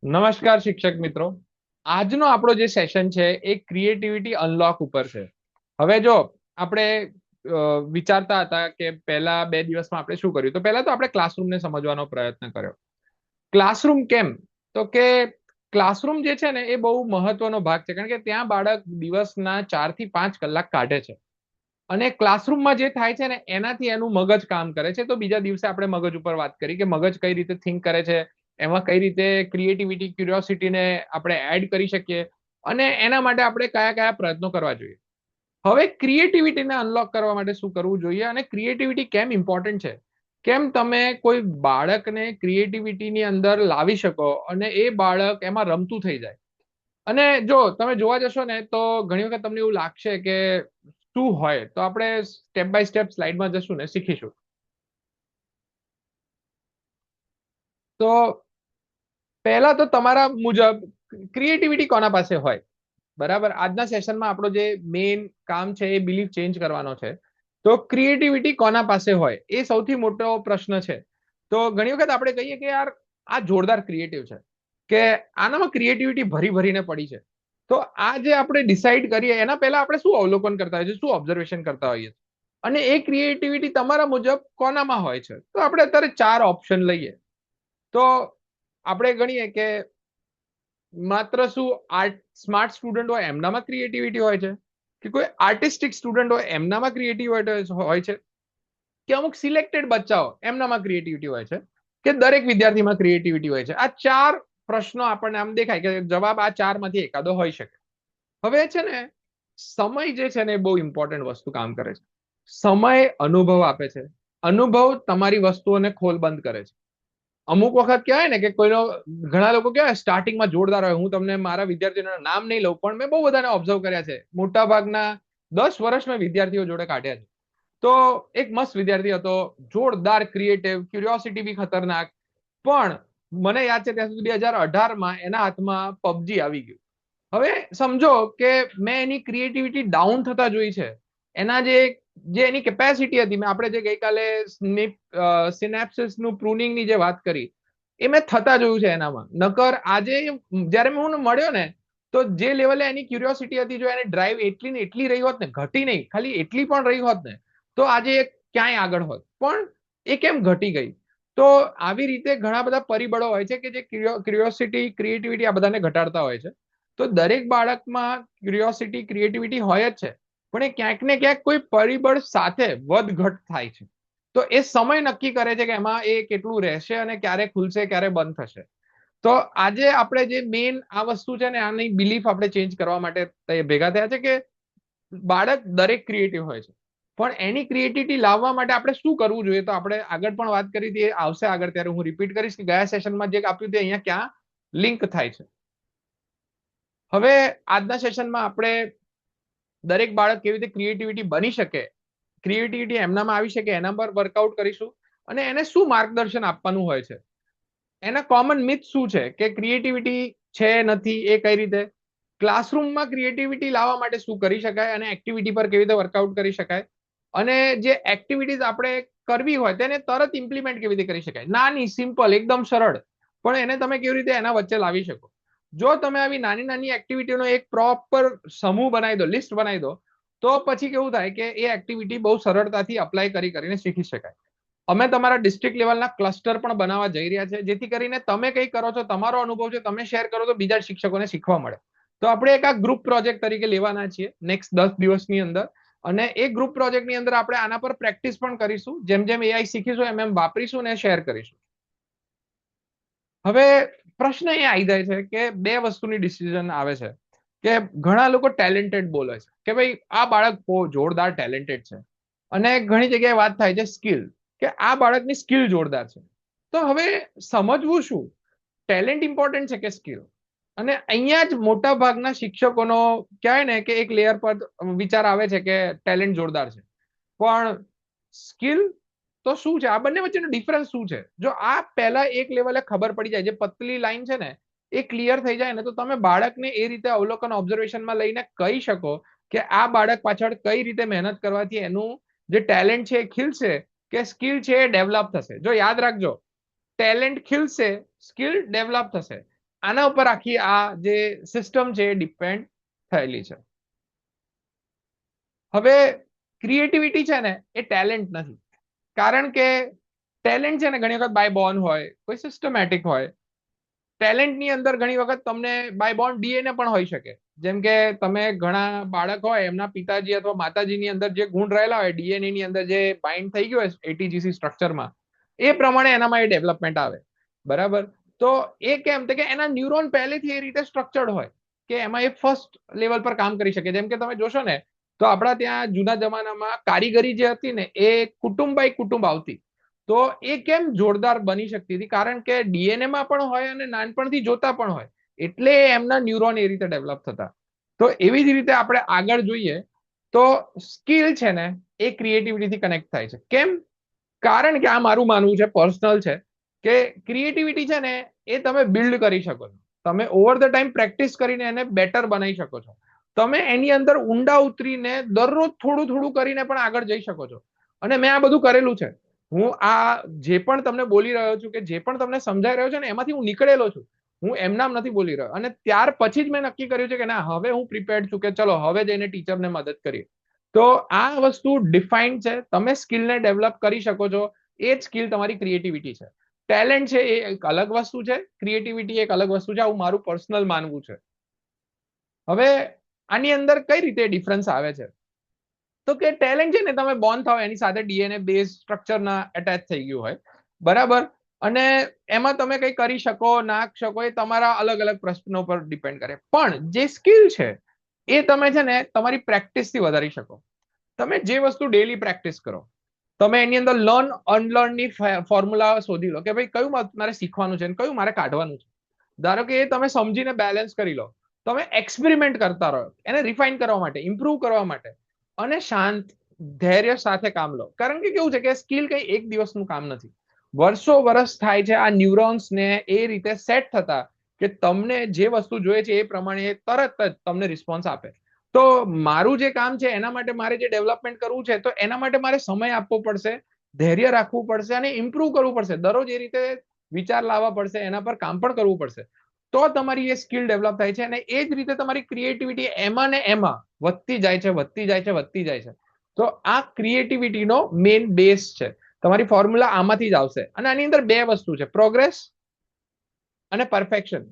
નમસ્કાર શિક્ષક મિત્રો. આજનો આપણો જે સેશન છે એ ક્રિએટિવિટી અનલોક ઉપર છે. હવે જો આપણે વિચારતા હતા કે પહેલા 2 દિવસમાં આપણે શું કર્યું, તો પહેલા તો આપણે ક્લાસરૂમને સમજવાનો પ્રયત્ન કર્યો. ક્લાસરૂમ કેમ? તો કે ક્લાસરૂમ જે છે ને એ બહુ મહત્વનો ભાગ છે, કારણ કે ત્યાં બાળક દિવસના 4 થી 5 કલાક કાઢે છે અને ક્લાસરૂમમાં જે થાય છે ને એનાથી એનું મગજ કામ કરે છે. તો બીજા દિવસે આપણે મગજ ઉપર વાત કરી કે મગજ કઈ રીતે થિંક કરે છે, એમાં કઈ રીતે ક્રિએટિવિટી ક્યુરિયોસિટીને આપણે એડ કરી શકીએ અને એના માટે આપણે કયા કયા પ્રયત્નો કરવા જોઈએ. હવે ક્રિએટિવિટીને અનલોક કરવા માટે શું કરવું જોઈએ અને ક્રિએટિવિટી કેમ ઇમ્પોર્ટન્ટ છે, કેમ તમે કોઈ બાળકને ક્રિએટિવિટીની અંદર લાવી શકો અને એ બાળક એમાં રમતું થઈ જાય. અને જો તમે જોવા જશો ને તો ઘણી વખત તમને એવું લાગશે કે શું હોય, તો આપણે સ્ટેપ બાય સ્ટેપ સ્લાઇડમાં જશું ને શીખીશું. તો પહેલા તો તમારા મુજબ ક્રિએટિવિટી કોના પાસે હોય? બરાબર, આજના સેશનમાં આપણો જે મેઇન કામ છે એ બિલીફ ચેન્જ કરવાનો છે. તો ક્રિએટિવિટી કોના પાસે હોય એ સૌથી મોટો પ્રશ્ન છે. તો ઘણી વખત આપણે કહીએ કે યાર આ જોરદાર ક્રિએટિવ છે, કે આનામાં ક્રિએટિવિટી ભરી ભરીને પડી છે. તો આ જે આપણે ડિસાઈડ કરીએ એના પહેલા આપણે શું અવલોકન કરતા હોઈએ, શું ઓબ્ઝર્વેશન કરતા હોઈએ અને એ ક્રિએટિવિટી તમારા મુજબ કોનામાં હોય છે? તો આપણે અત્યારે 4 ઓપ્શન લઈએ. તો આપણે ગણીએ કે માત્ર શું આર્ટ સ્માર્ટ સ્ટુડન્ટ હોય એમનામાં ક્રિએટિવિટી હોય છે, કે કોઈ આર્ટિસ્ટિક સ્ટુડન્ટ હોય એમનામાં ક્રિએટિવિટી હોય છે, કે અમુક સિલેક્ટેડ બચ્ચાઓ એમનામાં ક્રિએટિવિટી હોય છે, કે દરેક વિદ્યાર્થીમાં ક્રિએટિવિટી હોય છે? આ 4 પ્રશ્નો આપણને આમ દેખાય કે જવાબ આ 4 માંથી એકાદો હોઈ શકે. હવે છે ને સમય જે છે ને એ બહુ ઇમ્પોર્ટન્ટ વસ્તુ કામ કરે છે. સમય અનુભવ આપે છે, અનુભવ તમારી વસ્તુઓને ખોલ બંધ કરે છે. અમુક વખત કહેવાય ને કે કોઈનો, ઘણા લોકો કહેવાય સ્ટાર્ટિંગમાં જોરદાર હોય. હું તમને મારા વિદ્યાર્થીઓના નામ નહીં લઉં, પણ મેં બહુ બધાને ઓબ્ઝર્વ કર્યા છે. મોટા ભાગના 10 વર્ષ મેં વિદ્યાર્થીઓ જોડે કાઢ્યા છે. તો એક મસ્ત વિદ્યાર્થી હતો, જોરદાર ક્રિએટિવ, ક્યુરિયોસિટી બી ખતરનાક. પણ મને યાદ છે ત્યાં સુધી 2018માં એના હાથમાં પબજી આવી ગયું. હવે સમજો કે મેં એની ક્રિએટિવિટી ડાઉન થતા જોઈ છે. એના જે એની કેપેસિટી હતી, મેં આપણે જે ગઈકાલે સિનેપ્સિસ નું પ્રુનિંગ ની જે વાત કરી, એ મેં થતા જોયું છે એનામાં. નકર આજે જયારે હું મળ્યો ને, તો જે લેવલે એની ક્યુરિયોસિટી હતી, જો એને ડ્રાઈવ એટલી ને એટલી રહી હોત ને, ઘટી નહીં, ખાલી એટલી પણ રહી હોત ને, તો આજે એ ક્યાંય આગળ હોત. પણ એ કેમ ઘટી ગઈ? તો આવી રીતે ઘણા બધા પરિબળો હોય છે કે જે ક્યુરિયોસિટી ક્રિએટિવિટી આ બધાને ઘટાડતા હોય છે. તો દરેક બાળકમાં ક્યુરિયોસિટી ક્રિએટિવિટી હોય જ છે, પણ એ ક્યાંક ને ક્યાંક કોઈ પરિબળ સાથે વધઘટ થાય છે. તો એ સમય નક્કી કરે છે કે એમાં એ કેટલું રહેશે અને ક્યારે ખુલશે, ક્યારે બંધ થશે. તો આજે આપણે જે મેઇન આ વસ્તુ છે ને, આની બિલીફ આપણે ચેન્જ કરવા માટે ભેગા થયા છે કે બાળક દરેક ક્રિએટિવ હોય છે, પણ એની ક્રિએટિવિટી લાવવા માટે આપણે શું કરવું જોઈએ? તો આપણે આગળ પણ વાત કરી હતી, આવશે આગળ ત્યારે હું રિપીટ કરીશ કે ગયા સેશનમાં જે આપ્યું તે અહીંયા ક્યાં લિંક થાય છે. હવે આજના સેશનમાં આપણે દરેક બાળક કેવી રીતે ક્રિએટિવિટી બની શકે, ક્રિએટિવિટી એમનામાં આવી શકે, એના પર વર્કઆઉટ કરીશું અને એને શું માર્ગદર્શન આપવાનું હોય છે. એના કોમન મિથ શું છે કે ક્રિએટિવિટી છે નથી, એ કઈ રીતે ક્લાસરૂમમાં ક્રિએટિવિટી લાવવા માટે શું કરી શકાય અને એક્ટિવિટી પર કેવી રીતે વર્કઆઉટ કરી શકાય, અને જે એક્ટિવિટીઝ આપણે કરવી હોય તેને તરત ઇમ્પ્લિમેન્ટ કેવી રીતે કરી શકાય. નાની, સિમ્પલ, એકદમ સરળ, પણ એને તમે કેવી રીતે એના વચ્ચે લાવી શકો. જો તમે આવી નાની નાની એક્ટિવિટીનો એક પ્રોપર સમૂહ બનાવી દો, લિસ્ટ બનાવી દો, તો પછી કેવું થાય કે એ એક્ટિવિટી બહુ સરળતાથી અપ્લાય કરીને શીખી શકાય. અમે તમારા ડિસ્ટ્રિક્ટ લેવલના ક્લસ્ટર પણ બનાવવા જઈ રહ્યા છે, જેથી કરીને તમે કઈ કરો છો, તમારો અનુભવ છે, તમે શેર કરો તો બીજા શિક્ષકોને શીખવા મળે. તો આપણે એક આ ગ્રુપ પ્રોજેક્ટ તરીકે લેવાના છીએ નેક્સ્ટ 10 દિવસની અંદર, અને એ ગ્રુપ પ્રોજેક્ટની અંદર આપણે આના પર પ્રેક્ટિસ પણ કરીશું. જેમ જેમ એઆઈ શીખીશું એમ એમ વાપરીશું અને શેર કરીશું. હવે પ્રશ્ન એ આવી જાય છે કે બે વસ્તુની ડિસિઝન આવે છે કે ઘણા લોકો ટેલેન્ટેડ બોલે છે કે ભાઈ આ બાળક બહુ જોરદાર ટેલેન્ટેડ છે, અને ઘણી જગ્યાએ વાત થાય છે સ્કિલ, કે આ બાળકની સ્કિલ જોરદાર છે. તો હવે સમજવું શું, ટેલેન્ટ ઇમ્પોર્ટન્ટ છે કે સ્કિલ? અને અહીંયા જ મોટા ભાગના શિક્ષકોનો કહેવાય ને કે એક લેયર પર વિચાર આવે છે કે ટેલેન્ટ જોરદાર છે, પણ સ્કિલ તો શું છે? આ બંને વચ્ચેનો ડિફરન્સ શું છે? જો આ પહેલા એક લેવલે ખબર પડી જાય, જે પતલી લાઈન છે ને એ ક્લિયર થઈ જાય ને, તો તમે બાળકને એ રીતે અવલોકન ઓબ્ઝર્વેશનમાં લઈને કહી શકો કે આ બાળક પાછળ કઈ રીતે મહેનત કરવાથી એનું જે ટેલેન્ટ છે એ ખીલશે, કે સ્કિલ છે એ ડેવલપ થશે. જો યાદ રાખજો, ટેલેન્ટ ખીલશે, સ્કિલ ડેવલપ થશે. આના ઉપર આખી આ જે સિસ્ટમ છે એ ડિપેન્ડ થયેલી છે. હવે ક્રિએટિવિટી છે ને એ ટેલેન્ટ નથી, કારણ કે ટેલેન્ટ છે ને ઘણી વખત બાય બોર્ન હોય, કોઈ સિસ્ટમેટિક હોય. ટેલેન્ટની અંદર ઘણી વખત તમને બાય બોર્ન ડીએનએ પણ હોઈ શકે. જેમ કે તમે ઘણા બાળક હોય, એમના પિતાજી અથવા માતાજીની અંદર જે ગુણ રહેલા હોય, ડીએનએ ની અંદર જે બાઇન્ડ થઈ ગયો હોય એટીજીસી સ્ટ્રક્ચરમાં, એ પ્રમાણે એનામાં એ ડેવલપમેન્ટ આવે. બરાબર? તો એ કેમ કે એના ન્યુરોન પહેલેથી એ રીતે સ્ટ્રક્ચર્ડ હોય કે એમાં એ ફર્સ્ટ લેવલ પર કામ કરી શકે. જેમ કે તમે જોશો ને તો આપણા ત્યાં જૂના જમાનામાં કારીગરી જે હતી ને એ કુટુંબ બાય કુટુંબ આવતી. તો એ કેમ જોરદાર બની શકતી હતી? કારણ કે ડીએનએ માં પણ હોય અને નાનપણથી જોતા પણ હોય, એટલે એમના ન્યુરોન એ રીતે ડેવલપ થતા. તો એવી જ રીતે આપણે આગળ જોઈએ તો સ્કિલ છે ને એ ક્રિએટિવિટીથી કનેક્ટ થાય છે. કેમ? કારણ કે આ મારું માનવું છે, પર્સનલ છે, કે ક્રિએટિવિટી છે ને એ તમે બિલ્ડ કરી શકો છો. તમે ઓવર ધ ટાઈમ પ્રેક્ટિસ કરીને એને બેટર બનાવી શકો છો. તમે એની અંદર ઊંડા ઉતરીને દરરોજ થોડું થોડું કરીને પણ આગળ જઈ શકો છો. અને મેં આ બધું કરેલું છે. હું આ જે પણ તમને બોલી રહ્યો છું, કે જે પણ તમને સમજાઈ રહ્યો છે ને, એમાંથી હું નીકળેલો છું. હું એમનામ નથી બોલી રહ્યો. અને ત્યાર પછી જ મેં નક્કી કર્યું છે કે ના, હવે હું પ્રિપેર્ડ છું કે ચલો હવે જઈને ટીચરને મદદ કરીએ. તો આ વસ્તુ ડિફાઇન્ડ છે. તમે સ્કિલને ડેવલપ કરી શકો છો. એ જ સ્કિલ તમારી ક્રિએટિવિટી છે. ટેલેન્ટ છે એ એક અલગ વસ્તુ છે, ક્રિએટિવિટી એક અલગ વસ્તુ છે. આવું મારું પર્સનલ માનવું છે. હવે આની અંદર કઈ રીતે ડિફરન્સ આવે છે? તો કે ટેલેન્ટ છે ને તમે બોર્ન થાવ એની સાથે ડીએનએ બેઝ સ્ટ્રક્ચરના એટેચ થઈ ગયું હોય. બરાબર? અને એમાં તમે કંઈ કરી શકો ના શકો એ તમારા અલગ અલગ પ્રશ્નો પર ડિપેન્ડ કરે. પણ જે સ્કિલ છે એ તમે છે ને તમારી પ્રેક્ટિસથી વધારી શકો. તમે જે વસ્તુ ડેલી પ્રેક્ટિસ કરો, તમે એની અંદર લર્ન અનલર્ન ની ફોર્મ્યુલા શોધી લો કે ભાઈ કયું મારે શીખવાનું છે અને કયું મારે કાઢવાનું છે. ધારો કે એ તમે સમજીને બેલેન્સ કરી લો. તમે એક્સપેરિમેન્ટ કરતા રહો એને રિફાઇન કરવા માટે, ઇમ્પ્રુવ કરવા માટે, અને શાંત ધૈર્ય સાથે કામ લો. કારણ કે કેવું છે કે સ્કિલ કઈ એક દિવસનું કામ નથી. વર્ષો વર્ષ થાય છે આ ન્યુરોન્સને એ રીતે સેટ થતા કે તમને જે વસ્તુ જોઈએ છે એ પ્રમાણે તરત જ તમને રિસ્પોન્સ આપે. તો મારું જે કામ છે એના માટે મારે જે ડેવલપમેન્ટ કરવું છે, તો એના માટે મારે સમય આપવો પડશે, ધૈર્ય રાખવું પડશે અને ઇમ્પ્રુવ કરવું પડશે. દરરોજ એ રીતે વિચાર લાવવા પડશે, એના પર કામ પણ કરવું પડશે. તો તમારી એ સ્કિલ ડેવલપ થાય છે. અને એ જ રીતે તમારી ક્રિએટિવિટી એમાં ને એમાં વધતી જાય છે, વધતી જાય છે, વધતી જાય છે. તો આ ક્રિએટિવિટીનો મેઇન બેઝ છે. તમારી ફોર્મ્યુલા આમાંથી જ આવશે. અને આની અંદર બે વસ્તુ છે, પ્રોગ્રેસ અને પરફેક્શન.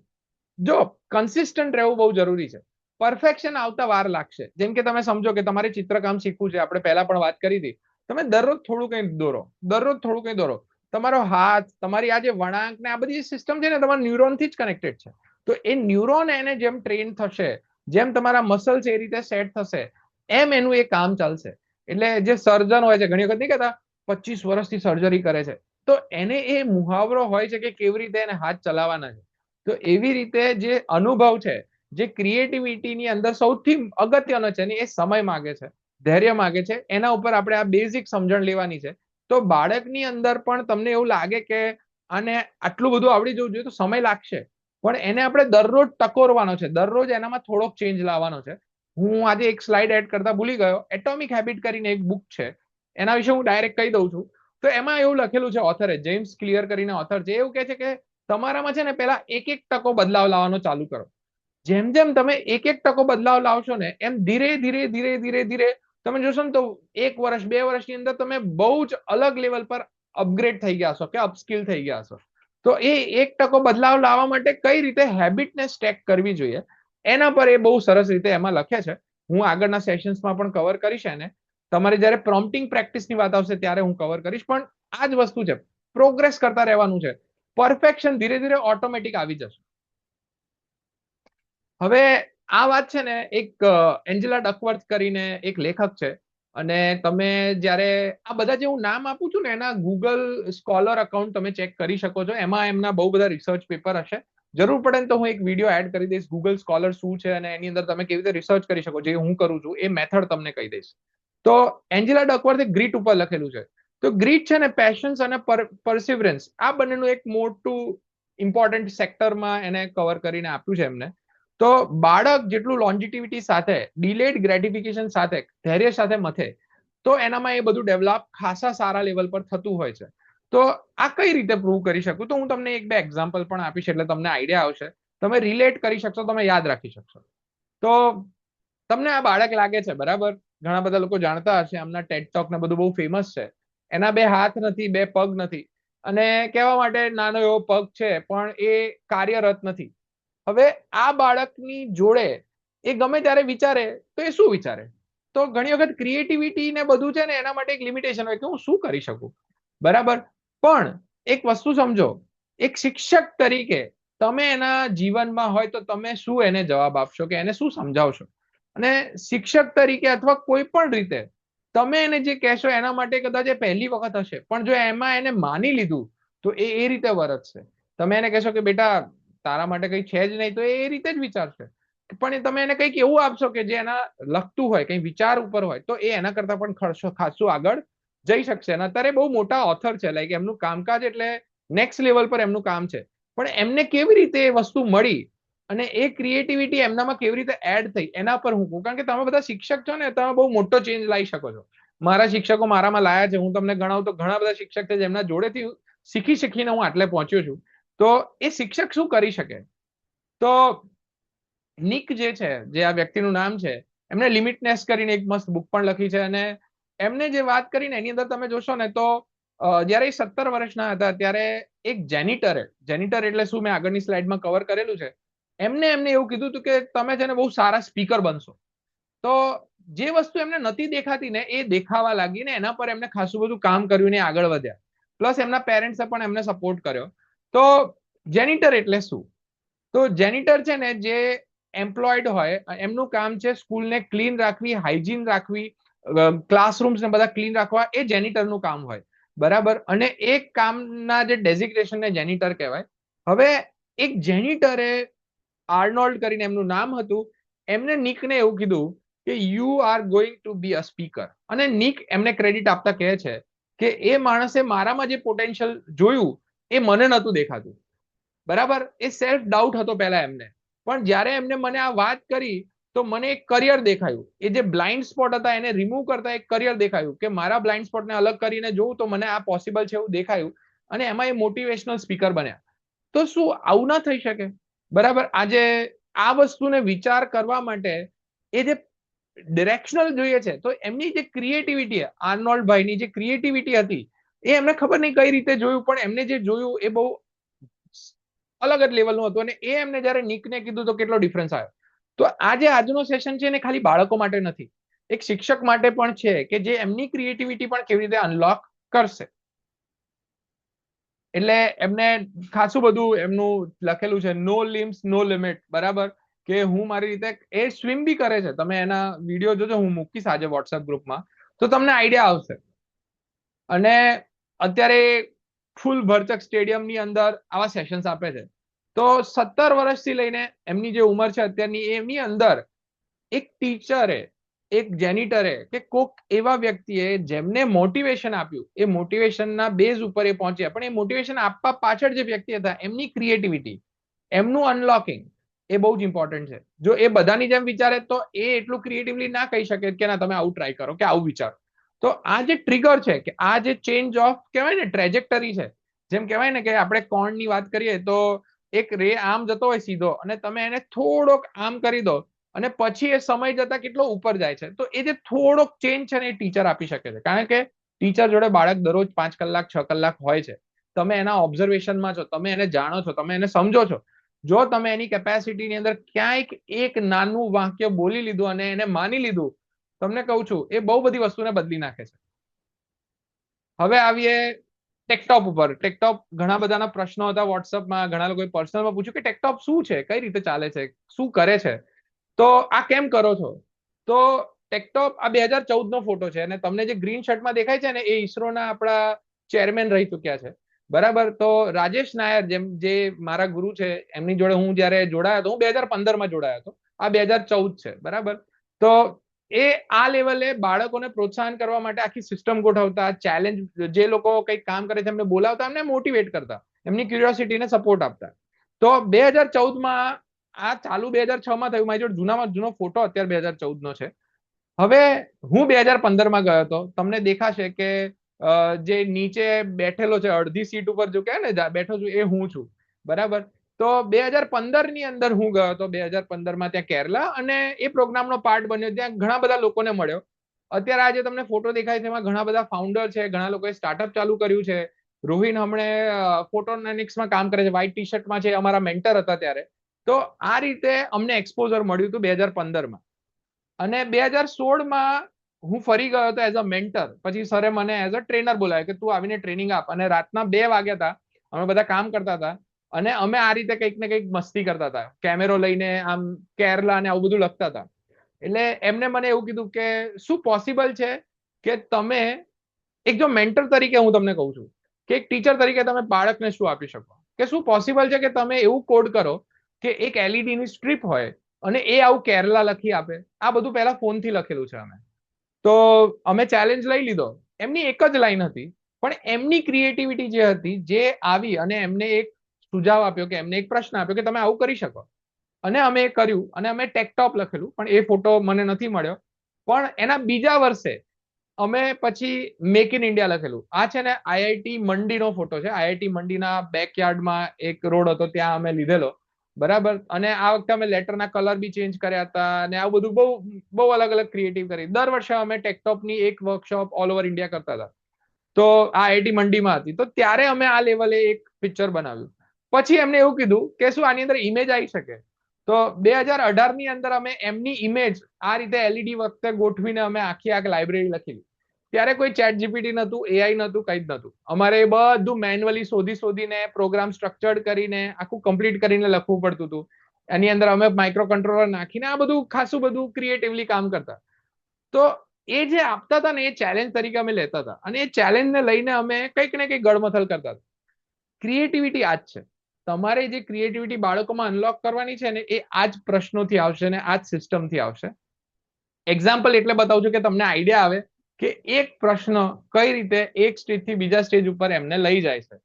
જો કન્સિસ્ટન્ટ રહેવું બહુ જરૂરી છે. પરફેક્શન આવતા વાર લાગશે. જેમ કે તમે સમજો કે તમારે ચિત્રકામ શીખવું છે, આપણે પહેલા પણ વાત કરી હતી. તમે દરરોજ થોડું કંઈ દોરો, દરરોજ થોડું કંઈ દોરો. તમારો હાથ, તમારી આ જે વળાંક ને આ બધી સિસ્ટમ છે ને તમારા ન્યુરોનથી જ કનેક્ટેડ છે. તો એ ન્યુરોન એને જેમ ટ્રેન થશે, જેમ તમારા મસલ્સ એ રીતે સેટ થશે, એમ એનું એ કામ ચાલશે. એટલે જે સર્જન હોય છે, ઘણી વખત નહીં કહેતા 25 વર્ષથી સર્જરી કરે છે, તો એને એ મુહાવરો હોય છે કે કેવી રીતે એને હાથ ચલાવવાના છે. તો એવી રીતે જે અનુભવ છે, જે ક્રિએટિવિટીની અંદર સૌથી અગત્યનો છે ને, એ સમય માગે છે, ધૈર્ય માગે છે. એના ઉપર આપણે આ બેઝિક સમજણ લેવાની છે. તો બાળકની અંદર પણ તમને એવું લાગે કે આને આટલું બધું આવડી જવું જોઈએ, તો સમય લાગશે. પણ એને આપણે દરરોજ ટકોરવાનો છે, દરરોજ એનામાં થોડોક ચેન્જ લાવવાનો છે. હું આજે એક સ્લાઇડ એડ કરતા ભૂલી ગયો. એટોમિક હેબિટ કરીને એક બુક છે, એના વિશે હું ડાયરેક્ટ કહી દઉં છું. તો એમાં એવું લખેલું છે, ઓથરે જેમ્સ ક્લિયર કરીને ઓથર છે, એવું કહે છે કે તમારામાં છે ને પહેલા 1% બદલાવ લાવવાનો ચાલુ કરો. જેમ જેમ તમે 1% બદલાવ લાવશો ને, એમ ધીરે ધીરે ધીરે ધીરે ધીરે તમે જોશો ને તો 1 વર્ષ 2 વર્ષની અંદર તમે બહુ જ અલગ લેવલ પર અપગ્રેડ થઈ ગયા છો કે અપસ્કિલ થઈ ગયા છો. તો એ 1% બદલાવ લાવવા માટે કઈ રીતે હેબિટને સ્ટેક કરવી જોઈએ, એના પર એ બહુ સરસ રીતે એમાં લખે છે. હું આગળના સેશન્સમાં પણ કવર કરીશ એને. તમારે જ્યારે પ્રોમ્પ્ટિંગ પ્રેક્ટિસની વાત આવશે ત્યારે હું કવર કરીશ. પણ આ જ વસ્તુ છે, પ્રોગ્રેસ કરતા રહેવાનું છે. પરફેક્શન ધીરે ધીરે ઓટોમેટિક આવી જશે. હવે આ વાત છે ને એક એન્જેલા ડકવર્થ કરીને એક લેખક છે. અને તમે જ્યારે આ બધા જે હું નામ આપું છું ને, એના ગૂગલ સ્કોલર અકાઉન્ટ તમે ચેક કરી શકો છો. એમાં એમના બહુ બધા રિસર્ચ પેપર હશે. જરૂર પડે ને તો હું એક વિડીયો એડ કરી દઈશ, ગૂગલ સ્કોલર શું છે અને એની અંદર તમે કેવી રીતે રિસર્ચ કરી શકો. જે હું કરું છું એ મેથડ તમને કહી દઈશ. તો એન્જેલા ડકવર્થે ગ્રીટ ઉપર લખેલું છે. તો ગ્રીટ છે ને પેશન્સ અને પરસિવરન્સ, આ બંનેનું એક મોટું ઇમ્પોર્ટન્ટ સેક્ટરમાં એને કવર કરીને આપ્યું છે એમને. તો બાળક જેટલું લોન્જિટિવિટી સાથે, ડિલેડ ગ્રેટિફિકેશન સાથે, ધૈર્ય સાથે મથે, તો એનામાં એ બધું ડેવલપ ખાસા સારા લેવલ પર થતું હોય છે. તો આ કઈ રીતે પ્રૂવ કરી શકું? તો હું તમને એક બે એક્ઝામ્પલ પણ આપીશ એટલે તમને આઈડિયા આવશે. તમે રિલેટ કરી શકશો, તમે યાદ રાખી શકશો. તો તમને આ બાળક લાગે છે, બરાબર, ઘણા બધા લોકો જાણતા હશે, આમના ટેડ ટોક ને બધું બહુ ફેમસ છે. એના બે હાથ નથી, બે પગ નથી, અને કહેવા માટે નાનો એવો પગ છે, પણ એ કાર્યરત નથી. હવે આ બાળકની જોડે એ ગમે ત્યારે વિચારે તો એ શું વિચારે? તો ઘણી વખત ક્રિએટિવિટી ને બધું છે ને, એના માટે એક લિમિટેશન હોય કે હું શું કરી શકું, બરાબર. પણ એક વસ્તુ સમજો, એક શિક્ષક તરીકે તમે એના જીવનમાં હોય તો તમે શું એને જવાબ આપશો, કે એને શું સમજાવશો? અને શિક્ષક તરીકે અથવા કોઈ પણ રીતે તમે એને જે કહેશો એના માટે કદાચ એ પહેલી વખત હશે, પણ જો એમાં એને માની લીધું તો એ રીતે વર્તશે. તમે એને કહેશો કે બેટા તારા માટે કઈ છે જ નહીં, તો એ રીતે જ વિચારશે. પણ તમે એને કંઈક એવું આપશો કે જે એના લખતું હોય, કઈ વિચાર ઉપર હોય, તો એ એના કરતા પણ ખાસું આગળ જઈ શકશે. અને અત્યારે બહુ મોટા ઓથર છે, લાઈક એમનું કામકાજ એટલે નેક્સ્ટ લેવલ પર એમનું કામ છે. પણ એમને કેવી રીતે એ વસ્તુ મળી અને એ ક્રિએટિવિટી એમનામાં કેવી રીતે એડ થઈ, એના પર હું કહું. કારણ કે તમે બધા શિક્ષક છો ને, તમે બહુ મોટો ચેન્જ લાવી શકો છો. મારા શિક્ષકો મારામાં લાયા છે. હું તમને ગણાવું તો ઘણા બધા શિક્ષક છે જેમના જોડેથી શીખીને હું આટલે પહોંચ્યો છું. તો એ શિક્ષક શું કરી શકે? તો નિક જે છે, જે આ વ્યક્તિનું નામ છે, એમને લિમિટનેસ કરીને એક મસ્ત બુક પણ લખી છે. અને એમને જે વાત કરીને એની અંદર તમે જોશો ને, તો જયારે એ 17 વર્ષના હતા ત્યારે એક જેનિટર એટલે શું, મેં આગળની સ્લાઇડમાં કવર કરેલું છે. એમને એવું કીધું હતું કે તમે છે ને બહુ સારા સ્પીકર બનશો. તો જે વસ્તુ એમને નથી દેખાતી ને, એ દેખાવા લાગી ને એના પર એમને ખાસું બધું કામ કર્યું ને આગળ વધ્યા. પ્લસ એમના પેરેન્ટ્સે પણ એમને સપોર્ટ કર્યો. તો જેનિટર એટલે શું? તો જેનિટર છે ને, જે એમ્પ્લોયડ હોય, એમનું કામ છે સ્કૂલને ક્લીન રાખવી, હાઇજીન રાખવી, ક્લાસરૂમ્સ ને બધા ક્લીન રાખવા, એ જેનિટરનું કામ હોય, બરાબર. અને એ કામના જે ડેઝિગ્નેશનને જેનિટર કહેવાય. હવે એક જેનિટરે, આર્નોલ્ડ કરીને એમનું નામ હતું, એમને નિકને એવું કીધું કે you are going to be a speaker. અને નિક એમને ક્રેડિટ આપતા કહે છે કે એ માણસે મારામાં જે પોટેન્શિયલ જોયું એ મને નહોતું દેખાતું, બરાબર. એ સેલ્ફ ડાઉટ હતો પહેલા એમને, પણ જ્યારે એમને મને આ વાત કરી તો મને એક કરિયર દેખાયું. એ જે બ્લાઇન્ડ સ્પોટ હતા એને રિમૂવ કરતા એક કરિયર દેખાયું, કે મારા બ્લાઇન્ડ સ્પોટને અલગ કરીને જોઉં તો મને આ પોસિબલ છે એવું દેખાયું. અને એમાં એ મોટિવેશનલ સ્પીકર બન્યા. તો શું આવું ના થઈ શકે? બરાબર. આજે આ વસ્તુને વિચાર કરવા માટે એ જે ડિરેક્શનલ જોઈએ છે, તો એમની જે ક્રિએટિવિટી, આર્નોલ્ડ ભાઈની જે ક્રિએટિવિટી હતી, એ એમને ખબર નહીં કઈ રીતે જોયું, પણ એમને જે જોયું એ બહુ અલગ જ લેવલનું હતું. અને એ એમને જયારે નિકને કીધું તો કેટલો ડિફરન્સ આવ્યો. તો આ જે આજનો સેશન છે ને, ખાલી બાળકો માટે નથી, એક શિક્ષક માટે પણ છે, કે જે એમની ક્રિએટિવિટી પણ કેવી રીતે અનલોક કરશે. એટલે એમને ખાસું બધું એમનું લખેલું છે, નો લિમ્સ નો લિમિટ, બરાબર. કે હું મારી રીતે, એ સ્વિમ બી કરે છે. તમે એના વિડીયો જોજો, હું મૂકીશ આજે વોટ્સએપ ગ્રુપમાં, તો તમને આઈડિયા આવશે. અને અત્યારે ફૂલ ભરચક સ્ટેડિયમની અંદર આવા સેશન્સ આપે છે. તો 17 વર્ષથી લઈને એમની જે ઉંમર છે અત્યારની, એમની અંદર એક ટીચરે, એક જેનિટરે, કે કોક એવા વ્યક્તિએ જેમને મોટિવેશન આપ્યું, એ મોટિવેશનના બેઝ ઉપર એ પહોંચ્યા. પણ એ મોટિવેશન આપવા પાછળ જે વ્યક્તિ હતા, એમની ક્રિએટિવિટી, એમનું અનલોકિંગ, એ બહુ જ ઇમ્પોર્ટન્ટ છે. જો એ બધાની જેમ વિચારે તો એ એટલું ક્રિએટિવલી ના કહી શકે કે ના તમે આવું ટ્રાય કરો, કે આવું વિચારો. તો આ જે ટ્રિગર છે, કે આ જે ચેન્જ ઓફ કહેવાય ને, ટ્રેજેક્ટરી છે. જેમ કહેવાય ને કે આપણે કોર્નની વાત કરીએ તો એક રે આમ જતો હોય સીધો, અને તમે એને થોડોક આમ કરી દો, અને પછી એ સમય જતા કેટલો ઉપર જાય છે. તો એ જે થોડોક ચેન્જ છે ને, એ ટીચર આપી શકે છે. કારણ કે ટીચર જોડે બાળક દરરોજ 5 કલાક 6 કલાક હોય છે. તમે એના ઓબ્ઝર્વેશનમાં છો, તમે એને જાણો છો, તમે એને સમજો છો. જો તમે એની કેપેસિટીની અંદર ક્યાંક એક નાનું વાક્ય બોલી લીધું અને એને માની લીધું, તમને કહું છું એ બહુ બધી વસ્તુને બદલી નાખે છે. હવે આવીએ ટેકટોપ ઉપર. ટેકટોપ, ઘણા બધાના પ્રશ્નો હતા વોટ્સઅપમાં, ઘણા લોકોએ પર્સનલમાં પૂછ્યું કે ટેકટોપ શું છે, કઈ રીતે ચાલે છે, શું કરે છે, તો આ કેમ કરો છો? તો ટેકટોપ આ 2014 નો ફોટો છે. અને તમને જે ગ્રીન શર્ટમાં દેખાય છે ને, એ ઇસરોના આપણા ચેરમેન રહી ચુક્યા છે, બરાબર. તો રાજેશ નાયર, જેમ જે મારા ગુરુ છે, એમની જોડે હું જયારે જોડાયો હતો, હું 2015માં જોડાયો હતો, આ 2014 છે, બરાબર. તો એ આ લેવલે બાળકોને પ્રોત્સાહન કરવા માટે આખી સિસ્ટમ ગોઠવતા, ચેલેન્જ, જે લોકો કંઈક કામ કરે છે એમને બોલાવતા, એમને મોટિવેટ કરતા, એમની ક્યુરિયોસિટીને સપોર્ટ આપતા. તો 2014માં આ ચાલુ 2006માં થયું. મારી જોડે જૂનામાં જૂનો ફોટો અત્યારે 2014 નો છે. હવે હું 2015માં ગયો હતો. તમને દેખાશે કે જે નીચે બેઠેલો છે અડધી સીટ ઉપર, જો કે ને બેઠો છું, એ હું છું, બરાબર. તો 2015 ની અંદર હું ગયો હતો, 2015માં ત્યાં કેરલા, અને એ પ્રોગ્રામનો પાર્ટ બન્યો. ત્યાં ઘણા બધા લોકોને મળ્યો. અત્યારે આજે તમને ફોટો દેખાય છે, એમાં ઘણા બધા ફાઉન્ડર છે, ઘણા લોકોએ સ્ટાર્ટઅપ ચાલુ કર્યું છે. રોહિન હમણે ફોટોનિક્સમાં કામ કરે છે, વ્હાઇટ ટી શર્ટમાં છે, અમારા મેન્ટર હતા ત્યારે. તો આ રીતે અમને એક્સપોઝર મળ્યું હતું 2015માં. અને 2016માં હું ફરી ગયો હતો એઝ અ મેન્ટર. પછી સરે મને એઝ અ ટ્રેનર બોલાવ્યો કે તું આવીને ટ્રેનિંગ આપ. અને રાતના 2 વાગ્યા હતા, અમે બધા કામ કરતા હતા, અને અમે આ રીતે કંઈક ને કંઈક મસ્તી કરતા હતા, કેમેરો લઈને આમ કેરલા ને આવું બધું લખતા હતા. એટલે એમને મને એવું કીધું કે શું પોસિબલ છે કે તમે એક જો મેન્ટર તરીકે હું તમને કહું છું કે એક ટીચર તરીકે તમે બાળકને શું આપી શકો, કે શું પોસિબલ છે કે તમે એવું કોડ કરો કે એક એલઈડી ની સ્ટ્રીપ હોય અને એ આવું કેરલા લખી આપે. આ બધું પહેલા ફોનથી લખેલું છે અમે. તો અમે ચેલેન્જ લઈ લીધો. એમની એક જ લાઈન હતી, પણ એમની ક્રિએટિવિટી જે હતી, જે આવી અને એમને એક સુઝાવ આપ્યો, કે એમને એક પ્રશ્ન આપ્યો કે તમે આવું કરી શકો. અને અમે એ કર્યું, અને અમે ટેકટોપ લખેલું, પણ એ ફોટો મને નથી મળ્યો. પણ એના બીજા વર્ષે અમે પછી મેક ઇન ઇન્ડિયા લખેલું. આ છે ને આઈઆઈટી મંડીનો ફોટો છે. આઈઆઈટી મંડીના બેકયાર્ડમાં એક રોડ હતો, ત્યાં અમે લીધેલો. બરાબર. અને આ વખતે અમે લેટરના કલર બી ચેન્જ કર્યા હતા, અને આવું બધું બહુ બહુ અલગ અલગ ક્રિએટિવ કરી. દર વર્ષે અમે ટેકટોપની એક વર્કશોપ ઓલ ઓવર ઇન્ડિયા કરતા હતા. તો આ આઈઆઈટી મંડીમાં હતી, તો ત્યારે અમે આ લેવલે એક પિક્ચર બનાવ્યું. પછી એમને એવું કીધું કે શું આની અંદર ઇમેજ આવી શકે. તો 2018 ની અંદર અમે એમની ઇમેજ આ રીતે એલઈડી વખતે ગોઠવીને અમે આખી લાઇબ્રેરી લખી. ત્યારે કોઈ ચેટ જીપીટી નતું, એઆઈ નતું, કંઈ જ નતું. અમારે બધું મેન્યુઅલી શોધીને પ્રોગ્રામ સ્ટ્રક્ચર્ડ કરીને આખું કમ્પ્લીટ કરીને લખવું પડતું હતું. એની અંદર અમે માઇક્રો કંટ્રોલર નાખીને આ બધું ખાસું બધું ક્રિએટિવલી કામ કરતા. તો એ જે આપતા હતા ને, એ ચેલેન્જ તરીકે અમે લેતા હતા, અને એ ચેલેન્જને લઈને અમે કંઈક ને કંઈક ગડમથલ કરતા હતા. ક્રિએટિવિટી આ જ છે. તમારે જે ક્રિએટિવિટી બાળકોમાં અનલોક કરવાની છે ને, એ આ જ પ્રશ્નોથી આવશે ને આ જ સિસ્ટમથી આવશે. એક્ઝામ્પલ એટલે બતાવું છું કે તમને આઈડિયા આવે કે એક પ્રશ્ન કઈ રીતે એક સ્ટેજ થી બીજા સ્ટેજ ઉપર એમને લઈ જાય છે.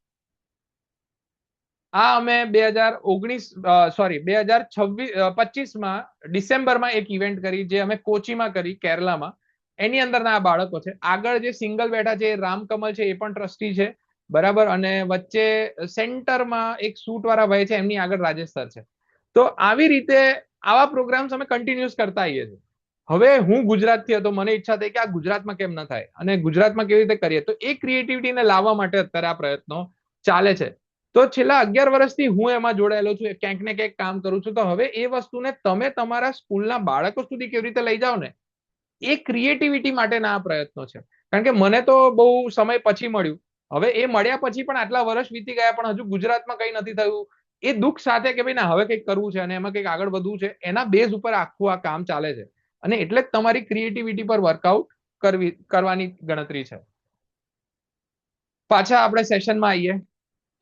આ અમે 2025માં ડિસેમ્બરમાં એક ઇવેન્ટ કરી, જે અમે કોચીમાં કરી, કેરલામાં. એની અંદરના આ બાળકો છે. આગળ જે સિંગલ બેઠા છે એ રામકમલ છે, એ પણ ટ્રસ્ટી છે. બરાબર. અને વચ્ચે સેન્ટરમાં એક સૂટ વાળા ભાઈ છે, એમની આગળ રાજેશ સર છે. તો આવી રીતે આવા પ્રોગ્રામ્સ અમે કન્ટિન્યુઅસ કરતા આવીએ છીએ. હવે હું ગુજરાતથી હતો, મને ઈચ્છા થઈ કે આ ગુજરાતમાં કેમ ન થાય, અને ગુજરાતમાં કેવી રીતે કરીએ. તો એ ક્રિએટિવિટીને લાવવા માટે અત્યારે આ પ્રયત્નો ચાલે છે. તો છેલ્લા 11 વર્ષથી હું એમાં જોડાયેલો છું, ક્યાંક ને ક્યાંક કામ કરું છું. તો હવે એ વસ્તુને તમે તમારા સ્કૂલના બાળકો સુધી કેવી રીતે લઈ જાઓ ને, એ ક્રિએટિવિટી માટેના આ પ્રયત્નો છે. કારણ કે મને તો બહુ સમય પછી મળ્યું. હવે એ મળ્યા પછી પણ આટલા વર્ષ વીતી ગયા, પણ હજુ ગુજરાતમાં કંઈ નથી થયું. એ દુઃખ સાથે કે ભાઈ ના, હવે કંઈક કરવું છે અને એમાં કંઈક આગળ વધવું છે, એના બેઝ ઉપર આખું આ કામ ચાલે છે. અને એટલે જ તમારી ક્રિએટિવિટી પર વર્કઆઉટ કરવાની ગણતરી છે. પાછા આપણે સેશનમાં આવીએ.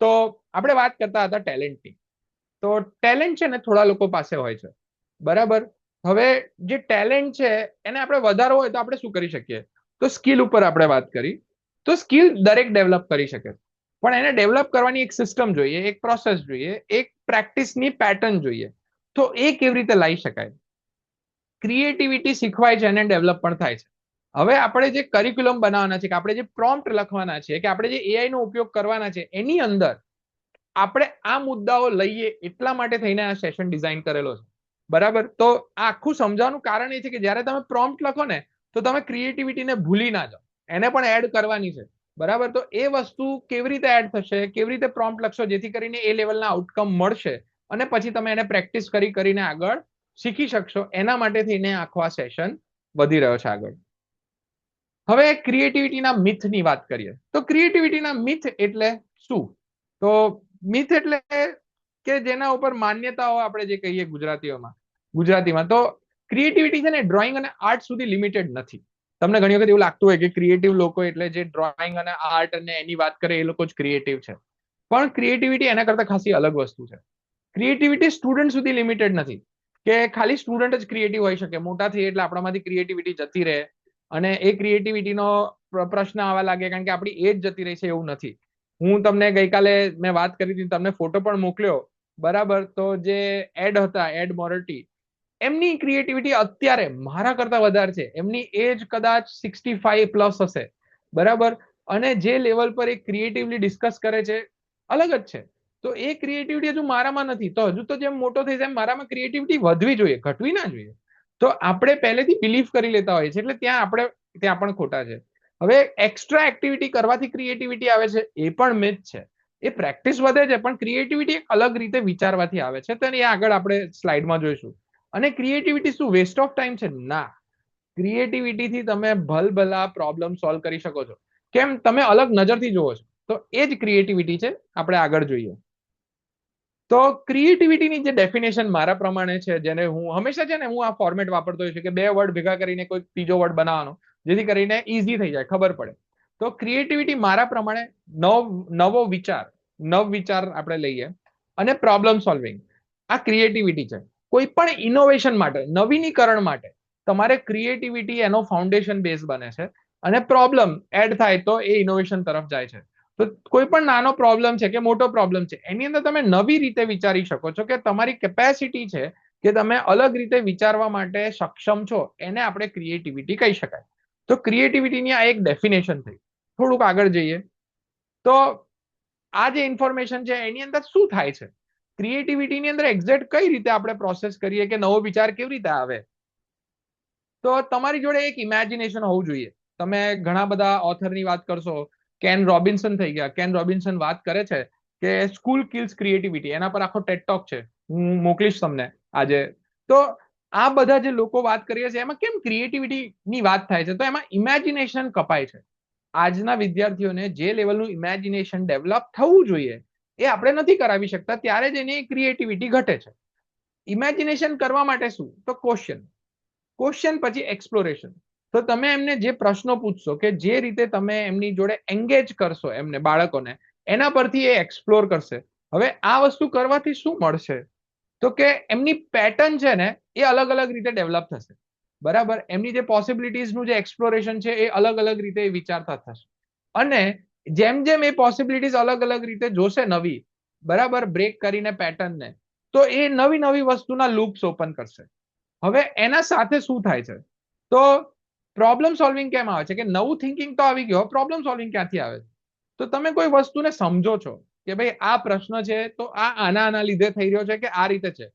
તો આપણે વાત કરતા હતા ટેલેન્ટની. તો ટેલેન્ટ છે ને થોડા લોકો પાસે હોય છે. બરાબર. હવે જે ટેલેન્ટ છે એને આપણે વધારવો હોય તો આપણે શું કરી શકીએ. તો સ્કિલ ઉપર આપણે વાત કરી. તો સ્કિલ દરેક ડેવલપ કરી શકે, પણ એને ડેવલપ કરવાની એક સિસ્ટમ જોઈએ, એક પ્રોસેસ જોઈએ, એક પ્રેક્ટિસની પેટર્ન જોઈએ. તો એ કેવી રીતે લાવી શકાય. ક્રિએટિવિટી શીખવાય છે અને ડેવલપ પણ થાય છે. હવે આપણે જે કરિક્યુલમ બનાવવાના છે, કે આપણે જે પ્રોમ્પ્ટ લખવાના છે, કે આપણે જે એઆઈ નો ઉપયોગ કરવાના છે, એની અંદર આપણે આ મુદ્દાઓ લઈએ એટલા માટે થઈને આ સેશન ડિઝાઇન કરેલો છે. બરાબર. તો આ આખું સમજાવવાનું કારણ એ છે કે જ્યારે તમે પ્રોમ્પ્ટ લખો ને, તો તમે ક્રિએટિવિટીને ભૂલી ના જાઓ, એને પણ એડ કરવાની છે. બરાબર. તો એ વસ્તુ કેવી રીતે એડ થશે, કેવી રીતે પ્રોમ્પ્ટ લખશો જેથી કરીને એ લેવલના આઉટકમ મળશે, અને પછી તમે એને પ્રેક્ટિસ કરીને આગળ શીખી શકશો. એના માટે થઈને આખો આ સેશન વધી રહ્યો છે આગળ. હવે ક્રિએટિવિટીના મિથની વાત કરીએ. તો ક્રિએટિવિટીના મિથ એટલે શું. તો મિથ એટલે કે જેના ઉપર માન્યતાઓ આપણે જે કહીએ ગુજરાતીમાં, તો ક્રિએટિવિટી છે ને ડ્રોઈંગ અને આર્ટ સુધી લિમિટેડ નથી. તમને ઘણી વખત એવું લાગતું હોય કે ક્રિએટિવ લોકો એટલે જે ડ્રોઈંગ અને આર્ટ અને એની વાત કરે એ લોકો જ ક્રિએટિવ છે. પણ ક્રિએટિવિટી એના કરતા ખાસી અલગ વસ્તુ છે. ક્રિએટિવિટી સ્ટુડન્ટ સુધી લિમિટેડ નથી, કે ખાલી સ્ટુડન્ટ જ ક્રિએટિવ હોઈ શકે. મોટા થઈએ એટલે આપણામાંથી ક્રિએટિવિટી જતી રહે, અને એ ક્રિએટિવિટીનો પ્રશ્ન આવવા લાગે કારણ કે આપણી એજ જતી રહી છે, એવું નથી. હું તમને ગઈકાલે મેં વાત કરી હતી, તમને ફોટો પણ મોકલ્યો. બરાબર. તો જે એડ હતા, એડ મોરટી, એમની ક્રિએટિવિટી અત્યારે મારા કરતા વધારે છે. એમની એજ કદાચ 65+ હશે. બરાબર. અને જે લેવલ પર એ ક્રિએટિવલી ડિસ્કસ કરે છે, અલગ જ છે. તો એ ક્રિએટિવિટી હજુ મારામાં નથી, તો હજુ તો જેમ મોટો થઈ જાય મારામાં ક્રિએટિવિટી વધવી જોઈએ, ઘટવી ના જોઈએ. તો આપણે પહેલેથી બિલીવ કરી લેતા હોઈએ છીએ, એટલે ત્યાં પણ ખોટા છે. હવે એક્સ્ટ્રા એક્ટિવિટી કરવાથી ક્રિએટિવિટી આવે છે એ પણ મિથ છે. એ પ્રેક્ટિસ વધે છે, પણ ક્રિએટિવિટી એક અલગ રીતે વિચારવાથી આવે છે. તો એ આગળ આપણે સ્લાઇડમાં જોઈશું. અને ક્રિએટિવિટી શું વેસ્ટ ઓફ ટાઈમ છે? ના, ક્રિએટિવિટીથી તમે ભલભલા પ્રોબ્લેમ સોલ્વ કરી શકો છો. કેમ? તમે અલગ નજરથી જોવો છો, તો એ જ ક્રિએટિવિટી છે. આપણે આગળ જોઈએ. તો ક્રિએટિવિટીની જે ડેફિનેશન મારા પ્રમાણે છે, જેને હું હંમેશા છે ને હું આ ફોર્મેટ વાપરતો હોઉં છું કે 2 વર્ડ ભેગા કરીને કોઈ ત્રીજો વર્ડ બનાવવાનો, જેથી કરીને ઈઝી થઈ જાય, ખબર પડે. તો ક્રિએટિવિટી મારા પ્રમાણે નવો વિચાર, નવ વિચાર આપણે લઈએ, અને પ્રોબ્લેમ સોલ્વિંગ, આ ક્રિએટિવિટી છે. કોઈ પણ ઇનોવેશન માટે, નવીનીકરણ માટે તમારે ક્રિએટિવિટી એનો ફાઉન્ડેશન બેઝ બને છે. અને પ્રોબ્લેમ એડ થાય તો એ ઇનોવેશન તરફ જાય છે. તો કોઈ પણ નાનો પ્રોબ્લેમ છે કે મોટો પ્રોબ્લેમ છે, એની અંદર તમે નવી રીતે વિચારી શકો છો, કે તમારી કેપેસિટી છે કે તમે અલગ રીતે વિચારવા માટે સક્ષમ છો, એને આપણે ક્રિએટિવિટી કહી શકાય. તો ક્રિએટિવિટીની આ એક ડેફિનેશન થઈ. થોડુંક આગળ જઈએ. તો આ જે ઇન્ફોર્મેશન છે એની અંદર શું થાય છે, ક્રિએટિવિટીની અંદર એક્ઝેક્ટ કઈ રીતે આપણે પ્રોસેસ કરીએ કે નવો વિચાર કેવી રીતે આવે. તો તમારી જોડે એક ઇમેજિનેશન હોવું જોઈએ. તમે ઘણા બધા ઓથરની વાત કરશો, કેન રોબિન્સન થઈ ગયા. કેન રોબિન્સન વાત કરે છે કે સ્કૂલ કિલ્સ ક્રિએટિવિટી, એના પર આખો ટેડ ટોક છે, હું મોકલીશ તમને આજે. તો આ બધા જે લોકો વાત કરીએ છીએ એમાં કેમ ક્રિએટિવિટી ની વાત થાય છે, તો એમાં ઇમેજિનેશન કપાય છે. આજના વિદ્યાર્થીઓને જે લેવલનું ઇમેજિનેશન ડેવલપ થવું જોઈએ એ આપણે નથી કરાવી શકતા, ત્યારે જ એની ક્રિએટિવિટી ઘટે છે. ઇમેજિનેશન કરવા માટે શું? તો ક્વેશ્ચન પછી એક્સપ્લોરેશન. તો તમે એમને જે પ્રશ્નો પૂછશો, કે જે રીતે તમે એમની જોડે એંગેજ કરશો એમને, બાળકોને, એના પરથી એ એક્સપ્લોર કરશે. હવે આ વસ્તુ કરવાથી શું મળશે? તો કે એમની પેટર્ન છે ને એ અલગ અલગ રીતે ડેવલપ થશે. બરાબર? એમની જે પોસિબિલિટીઝનું જે એક્સપ્લોરેશન છે એ અલગ અલગ રીતે વિચારતા થશે. અને જેમ જેમ એ પોસિબિલિટીઝ અલગ અલગ રીતે જોશે નવી, બરાબર, બ્રેક કરીને પેટર્નને, તો એ નવી નવી વસ્તુના લૂપ્સ ઓપન કરશે. હવે એના સાથે શું થાય છે, તો પ્રોબ્લેમ સોલ્વિંગ કેમ આવે છે? કે નવું થિંકિંગ તો આવી ગયો, પ્રોબ્લેમ સોલ્વિંગ ક્યાંથી આવે છે? તો તમે કોઈ વસ્તુને સમજો છો કે ભાઈ આ પ્રશ્ન છે, તો આ આના લીધે થઈ રહ્યો છે, કે આ રીતે છે.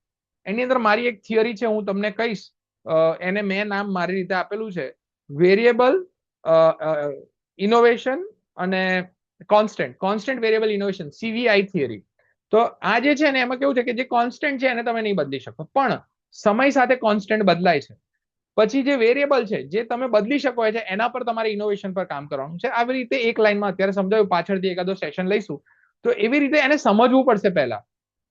એની અંદર મારી એક થિયરી છે, હું તમને કહીશ. એને મેં નામ મારી રીતે આપેલું છે, વેરિયેબલ ઇનોવેશન અને constant variable innovation, CVI theory. તો આ જે છે ને એમાં કેવું છે કે જે કોન્સ્ટન્ટ છે એને તમે નહીં બદલી શકો, પણ સમય સાથે કોન્સ્ટન્ટ બદલાય છે. પછી જે વેરિયેબલ છે, જે તમે બદલી શકો છે, એના પર તમારે ઇનોવેશન પર કામ કરવાનું છે. આવી રીતે એક લાઈનમાં અત્યારે સમજાવ્યું, પાછળથી એકાદો સેશન લઈશું. તો એવી રીતે એને સમજવું પડશે પહેલા,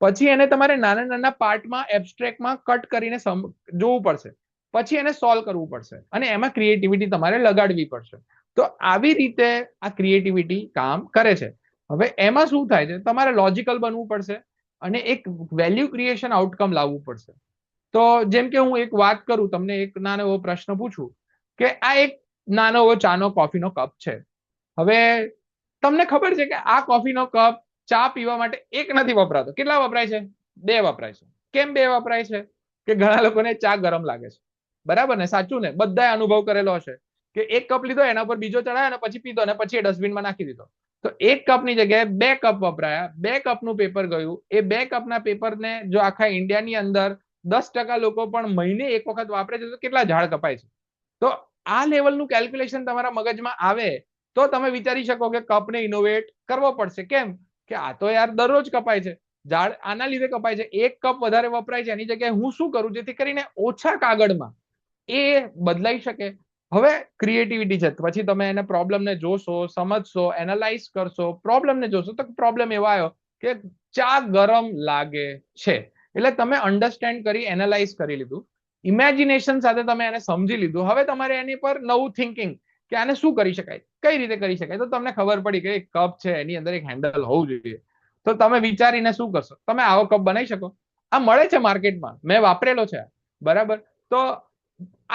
પછી એને તમારે નાના નાના પાર્ટમાં, એબ્સ્ટ્રેક્ટમાં કટ કરીને જોવું પડશે, પછી એને સોલ્વ કરવું પડશે, અને એમાં ક્રિએટિવિટી તમારે લગાડવી પડશે. તો આવી રીતે આ ક્રિએટિવિટી કામ કરે છે. હવે એમાં શું થાય છે, તમારે લોજિકલ બનવું પડશે અને એક વેલ્યુ ક્રિએશન આઉટકમ લાવવું પડશે. તો જેમ કે હું એક વાત કરું, તમને એક નાનો એવો પ્રશ્ન પૂછું કે આ એક નાનો એવો ચાનો કોફીનો કપ છે. હવે તમને ખબર છે કે આ કોફીનો કપ ચા પીવા માટે એક નથી વપરાતો. કેટલા વપરાય છે? 2 વપરાય છે. કેમ 2 વપરાય છે? કે ઘણા લોકોને ચા ગરમ લાગે છે. બરાબર ને? સાચું ને? બધાએ અનુભવ કરેલો હશે કે એક કપ લીધો, એના પર બીજો ચડાયો અને પછી પીધો, અને પછી એ ડસ્ટબિનમાં નાખી દીધો. તો એક કપની જગ્યાએ 2 કપ વપરાયા, 2 કપનું પેપર ગયું. એ 2 કપના પેપરને જો આખા ઇન્ડિયાની અંદર 10% લોકો પણ મહિને એક વખત વાપરે છે, તો કેટલા ઝાડ કપાય છે? તો આ લેવલનું કેલ્ક્યુલેશન તમારા મગજમાં આવે તો તમે વિચારી શકો કે કપને ઇનોવેટ કરવો પડશે. કેમ? કે આ તો યાર દરરોજ કપાય છે, ઝાડ આના લીધે કપાય છે. એક કપ વધારે વપરાય છે, એની જગ્યાએ હું શું કરું જેથી કરીને ઓછા કાગળમાં એ બદલાઈ શકે. હવે ક્રિએટિવિટી છે, પછી તમે એને પ્રોબ્લેમને જોશો, સમજશો, એનાલાઇઝ કરશો. પ્રોબ્લેમને જોશો તો પ્રોબ્લેમ એવો આવ્યો કે ચા ગરમ લાગે છે, એટલે તમે અન્ડરસ્ટેન્ડ કરી, એનાલાઇઝ કરી લીધું. ઇમેજિનેશન સાથે તમે એને સમજી લીધું. હવે તમારે એની પર નવું થિંકિંગ, કે આને શું કરી શકાય, કઈ રીતે કરી શકાય. તો તમને ખબર પડી કે એક કપ છે, એની અંદર એક હેન્ડલ હોવું જોઈએ. તો તમે વિચારીને શું કરશો? તમે આવો કપ બનાવી શકો. આ મળે છે માર્કેટમાં, મેં વાપરેલો છે. બરાબર? તો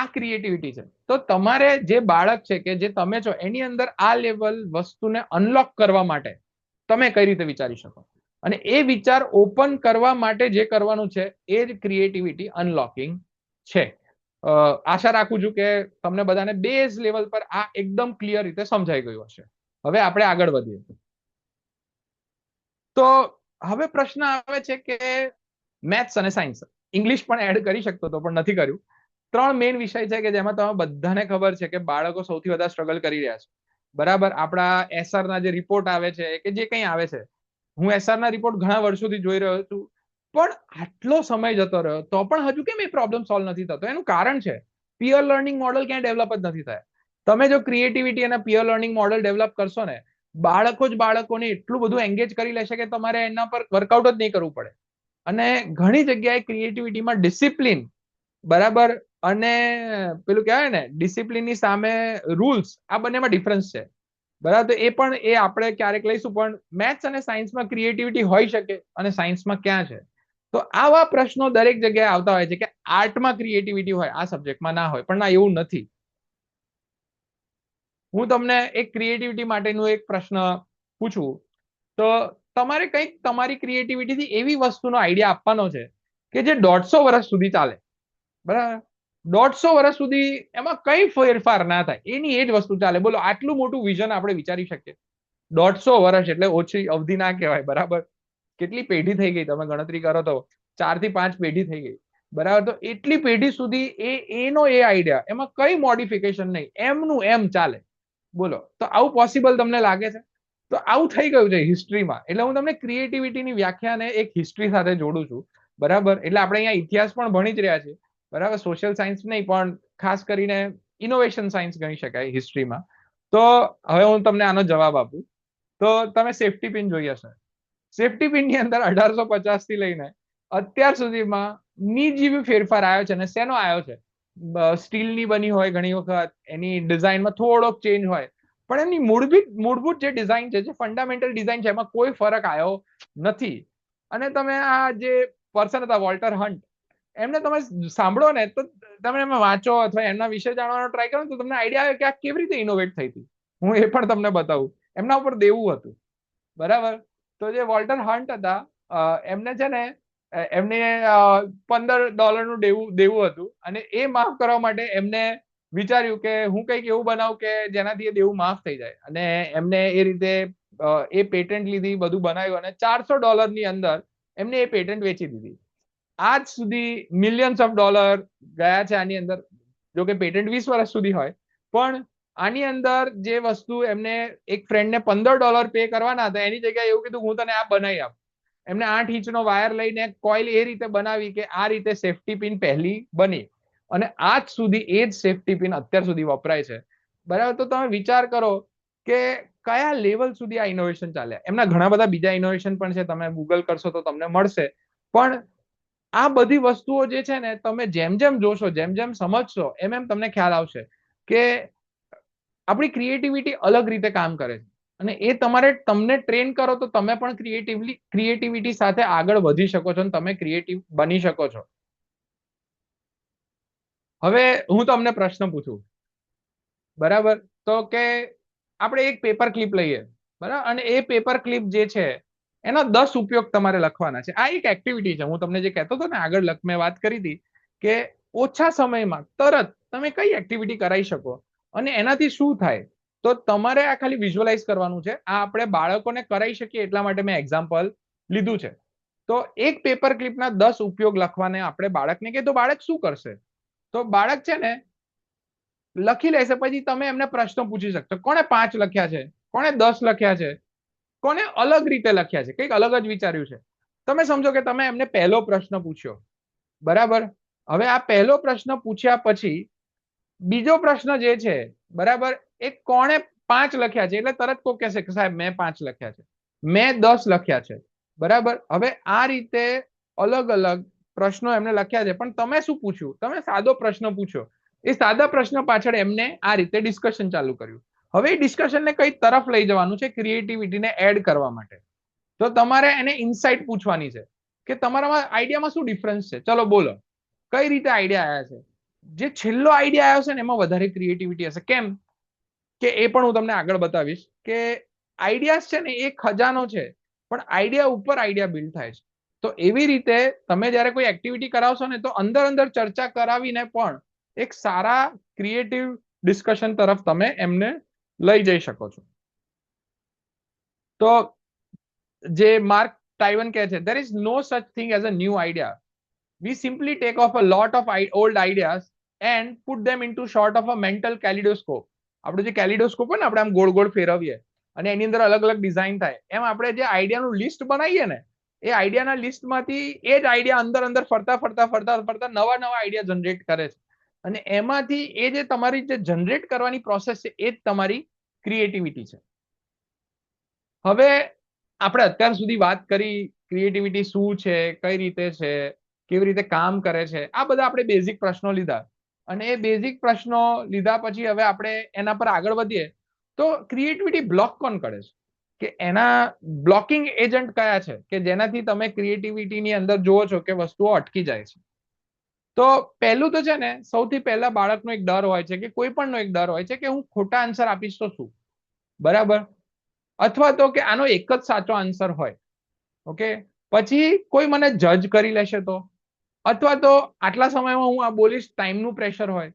આ ક્રિએટિવિટી છે. તો તમારે જે બાળક છે, કે જે તમે છો, એની અંદર આ લેવલ વસ્તુને અનલોક કરવા માટે તમે કઈ રીતે વિચારી શકો, અને એ વિચાર ઓપન કરવા માટે જે કરવાનું છે એ જ ક્રિએટિવિટી અનલોકિંગ છે. આશા રાખું છું કે તમને બધાને બેઝ લેવલ પર આ એકદમ ક્લિયર રીતે સમજાઈ ગયું હશે. હવે આપણે આગળ વધીએ. તો હવે પ્રશ્ન આવે છે કે મેથ્સ અને સાયન્સ, ઇંગ્લિશ પણ એડ કરી શકતો હતો પણ નથી કર્યું. 3 મેઇન વિષય છે કે જેમાં તમે બધાને ખબર છે કે બાળકો સૌથી વધારે સ્ટ્રગલ કરી રહ્યા છે. બરાબર, આપણા એસઆર ના જે રિપોર્ટ આવે છે કે જે કંઈ આવે છે, હું એસઆર ના રિપોર્ટ ઘણા વર્ષોથી જોઈ રહ્યો છું, પણ આટલો સમય જતો રહ્યો તો પણ હજુ કેમ એ પ્રોબ્લેમ સોલ્વ નથી થતો? એનું કારણ છે પિયર લર્નિંગ મોડલ ક્યાંય ડેવલપ જ નથી થયા. તમે જો ક્રિએટિવિટી અને પિયર લર્નિંગ મોડલ ડેવલપ કરશો ને, બાળકો જ બાળકોને એટલું બધું એન્ગેજ કરી લેશે કે તમારે એના પર વર્કઆઉટ જ નહીં કરવું પડે. અને ઘણી જગ્યાએ ક્રિએટિવિટીમાં ડિસિપ્લિન, બરાબર, અને પેલું કહેવાય ને ડિસિપ્લિનની સામે રૂલ્સ, આ બંનેમાં ડિફરન્સ છે. બરાબર, તો એ પણ એ આપણે ક્યારેક લઈશું. પણ મેથ્સ અને સાયન્સમાં ક્રિએટિવિટી હોઈ શકે અને સાયન્સમાં ક્યાં છે? તો આવા પ્રશ્નો દરેક જગ્યાએ આવતા હોય છે કે આર્ટમાં ક્રિએટિવિટી હોય, આ સબ્જેક્ટમાં ના હોય. પણ ના, એવું નથી. હું તમને એક ક્રિએટિવિટી માટેનું એક પ્રશ્ન પૂછું તો તમારે કંઈક તમારી ક્રિએટિવિટીથી એવી વસ્તુનો આઈડિયા આપવાનો છે કે જે 150 વર્ષ સુધી ચાલે. બરાબર, 150 વર્ષ સુધી એમાં કઈ ફેરફાર ના થાય, એની એ જ વસ્તુ ચાલે. બોલો, આટલું મોટું વિઝન આપણે વિચારી શકીએ? 150 વર્ષ એટલે ઓછી અવધિ ના કહેવાય. બરાબર, કેટલી પેઢી થઈ ગઈ તમે ગણતરી કરો તો 4 થી 5 પેઢી થઈ ગઈ. બરાબર, તો એટલી પેઢી સુધી એનો એ આઈડિયા, એમાં કઈ મોડિફિકેશન નહીં, એમનું એમ ચાલે. બોલો, તો આવું પોસિબલ તમને લાગે છે? તો આવું થઈ ગયું છે હિસ્ટ્રીમાં. એટલે હું તમને ક્રિએટિવિટીની વ્યાખ્યાને એક હિસ્ટ્રી સાથે જોડું છું. બરાબર, એટલે આપણે અહીંયા ઇતિહાસ પણ ભણી જ રહ્યા છીએ. બરાબર, સોશિયલ સાયન્સ નહીં પણ ખાસ કરીને ઇનોવેશન સાયન્સ ગણી શકાય હિસ્ટ્રીમાં. તો હવે હું તમને આનો જવાબ આપું. તો તમે સેફટી પિન જોઈ હશે. સેફટી પિનની અંદર 1850 થી લઈને અત્યાર સુધીમાં નિજીવી ફેરફાર આવ્યો છે. અને શેનો આવ્યો છે? સ્ટીલની બની હોય ઘણી વખત, એની ડિઝાઇનમાં થોડોક ચેન્જ હોય, પણ એની મૂળભૂત જે ડિઝાઇન છે, જે ફંડામેન્ટલ ડિઝાઇન છે, એમાં કોઈ ફરક આવ્યો નથી. અને તમે આ જે પર્સન હતા વોલ્ટર હન્ટ, એમને તમે સાંભળો ને તો તમે એમાં વાંચો અથવા એમના વિશે જાણવાનો ટ્રાય કરો તો તમને આઈડિયા આવે કે આ કેવી રીતે ઇનોવેટ થઈ હતી. હું એ પણ તમને બતાવું. એમના ઉપર દેવું હતું. બરાબર, તો જે વોલ્ટર હન્ટ હતા, એમને છે ને એમને $15 દેવું હતું. અને એ માફ કરવા માટે એમને વિચાર્યું કે હું કંઈક એવું બનાવું કે જેનાથી એ દેવું માફ થઈ જાય. અને એમને એ રીતે એ પેટન્ટ લીધી, બધું બનાવ્યું, અને $400 ની અંદર એમને એ પેટન્ટ વેચી દીધી. આજ સુધી મિલિયન્સ ઓફ ડોલર ગયા છે આની અંદર. જો કે પેટન્ટ 20 વર્ષ સુધી હોય, પણ આની અંદર જે વસ્તુ એમને એક ફ્રેન્ડને $15 પે કરવાના હતા, એની જગ્યાએ એવું કીધું હું તને આ બનાવી આપું. એમને 8 ઇંચનો વાયર લઈને કોઇલ એ રીતે બનાવી કે આ રીતે સેફટી પિન પહેલી બની. અને આજ સુધી એ જ સેફટી પિન અત્યાર સુધી વપરાય છે. બરાબર, તો તમે વિચાર કરો કે કયા લેવલ સુધી આ ઇનોવેશન ચાલ્યા. એમના ઘણા બધા બીજા ઇનોવેશન પણ છે, તમે ગૂગલ કરશો તો તમને મળશે. પણ આ બધી વસ્તુઓ જે છે ને, તમે જેમ જેમ જોશો, જેમ જેમ સમજશો, એમ એમ તમને ખ્યાલ આવશે કે આપણી ક્રિએટિવિટી અલગ રીતે કામ કરે છે. અને એ તમને ટ્રેન કરો તો તમે પણ ક્રિએટિવિટી સાથે આગળ વધી શકો છો અને તમે ક્રિએટિવ બની શકો છો. હવે હું તમને પ્રશ્ન પૂછું. બરાબર, તો કે આપણે એક પેપર ક્લિપ લઈએ. બરાબર, અને એ પેપર ક્લિપ જે છે એના 10 ઉપયોગ તમારે લખવાના છે. આ એક એક્ટિવિટી છે. હું તમને જે કહેતો હતો ને આગળ, મેં વાત કરી હતી કે ઓછા સમયમાં તરત તમે કઈ એક્ટિવિટી કરાવી શકો અને એનાથી શું થાય. તો તમારે આ ખાલી વિઝ્યુઅલાઇઝ કરવાનું છે. આ આપણે બાળકોને કરાવી શકીએ એટલા માટે મેં એક્ઝામ્પલ લીધું છે. તો એક પેપર ક્લિપના 10 ઉપયોગ લખવાને આપણે બાળકને કે તો બાળક શું કરશે? તો બાળક છે ને લખી લેશે. પછી તમે એમને પ્રશ્ન પૂછી શકશો. કોણે 5 લખ્યા છે, કોણે 10 લખ્યા છે, કોને અલગ રીતે લખ્યા છે, કંઈક અલગ જ વિચાર્યું છે. તમે સમજો કે તમે એમને પહેલો પ્રશ્ન પૂછ્યો. બરાબર, હવે આ પહેલો પ્રશ્ન પૂછ્યા પછી બીજો પ્રશ્ન જે છે, બરાબર, એ કોણે 5 લખ્યા છે, એટલે તરત કોઈ કહેશે કે સાહેબ મેં 5 લખ્યા છે, મેં 10 લખ્યા છે. બરાબર, હવે આ રીતે અલગ અલગ પ્રશ્નો એમને લખ્યા છે. પણ તમે શું પૂછ્યું? તમે સાદો પ્રશ્ન પૂછ્યો. એ સાદા પ્રશ્ન પાછળ એમને આ રીતે ડિસ્કશન ચાલુ કર્યું. હવે એ ડિસ્કશનને કઈ તરફ લઈ જવાનું છે? ક્રિએટિવિટીને એડ કરવા માટે. તો તમારે એને ઇનસાઇટ પૂછવાની છે કે તમારામાં આઈડિયામાં શું ડિફરન્સ છે. ચલો બોલો, કઈ રીતે આઈડિયા આવ્યા છે? જે છેલ્લો આઈડિયા આવ્યો છે ને એમાં વધારે ક્રિએટિવિટી હશે. કેમ? કે એ પણ હું તમને આગળ બતાવીશ કે આઈડિયાઝ છે ને એ ખજાનો છે, પણ આઈડિયા ઉપર આઈડિયા બિલ્ડ થાય છે. તો એવી રીતે તમે જ્યારે કોઈ એક્ટિવિટી કરાવશો ને તો અંદર અંદર ચર્ચા કરાવીને પણ એક સારા ક્રિએટિવ ડિસ્કશન તરફ તમે એમને લઈ જઈ શકો છો. તો જે માર્ક ટાઈવન કહે છે, there is no such thing as a new idea. We simply take off a lot of old ideas and put them into sort of a mental kaleidoscope. આપણું જે કેલિડોસ્કોપ હોય ને, આપણે આમ ગોળ ગોળ ફેરવીએ અને એની અંદર અલગ અલગ ડિઝાઇન થાય, એમ આપણે જે આઈડિયાનું લિસ્ટ બનાવીએ ને, એ આઈડિયાના લિસ્ટમાંથી એ જ આઈડિયા અંદર અંદર ફરતા ફરતા ફરતા ફરતા નવા નવા આઈડિયા જનરેટ કરે છે. અને એમાંથી એ જે તમારી જે જનરેટ કરવાની પ્રોસેસ છે, એ જ તમારી ક્રિએટિવિટી છે. હવે આપણે અત્યાર સુધી વાત કરી ક્રિએટિવિટી શું છે, કઈ રીતે છે, કેવી રીતે કામ કરે છે, આ બધા આપણે બેઝિક પ્રશ્નો લીધા. અને એ બેઝિક પ્રશ્નો લીધા પછી હવે આપણે એના પર આગળ વધીએ તો ક્રિએટિવિટી બ્લોક કોણ કરે છે, કે એના બ્લોકિંગ એજન્ટ કયા છે કે જેનાથી તમે ક્રિએટિવિટીની અંદર જુઓ છો કે વસ્તુઓ અટકી જાય છે. તો પહેલું તો છે ને, સૌથી પહેલા બાળકનો એક ડર હોય છે, કે કોઈ પણનો એક ડર હોય છે કે હું ખોટા આન્સર આપીશ તો શું, બરાબર, અથવા તો કે આનો એક જ સાચો આન્સર હોય, ઓકે, પછી કોઈ મને જજ કરી લેશે તો, અથવા તો આટલા સમયમાં હું આ બોલીશ, ટાઈમનું પ્રેશર હોય.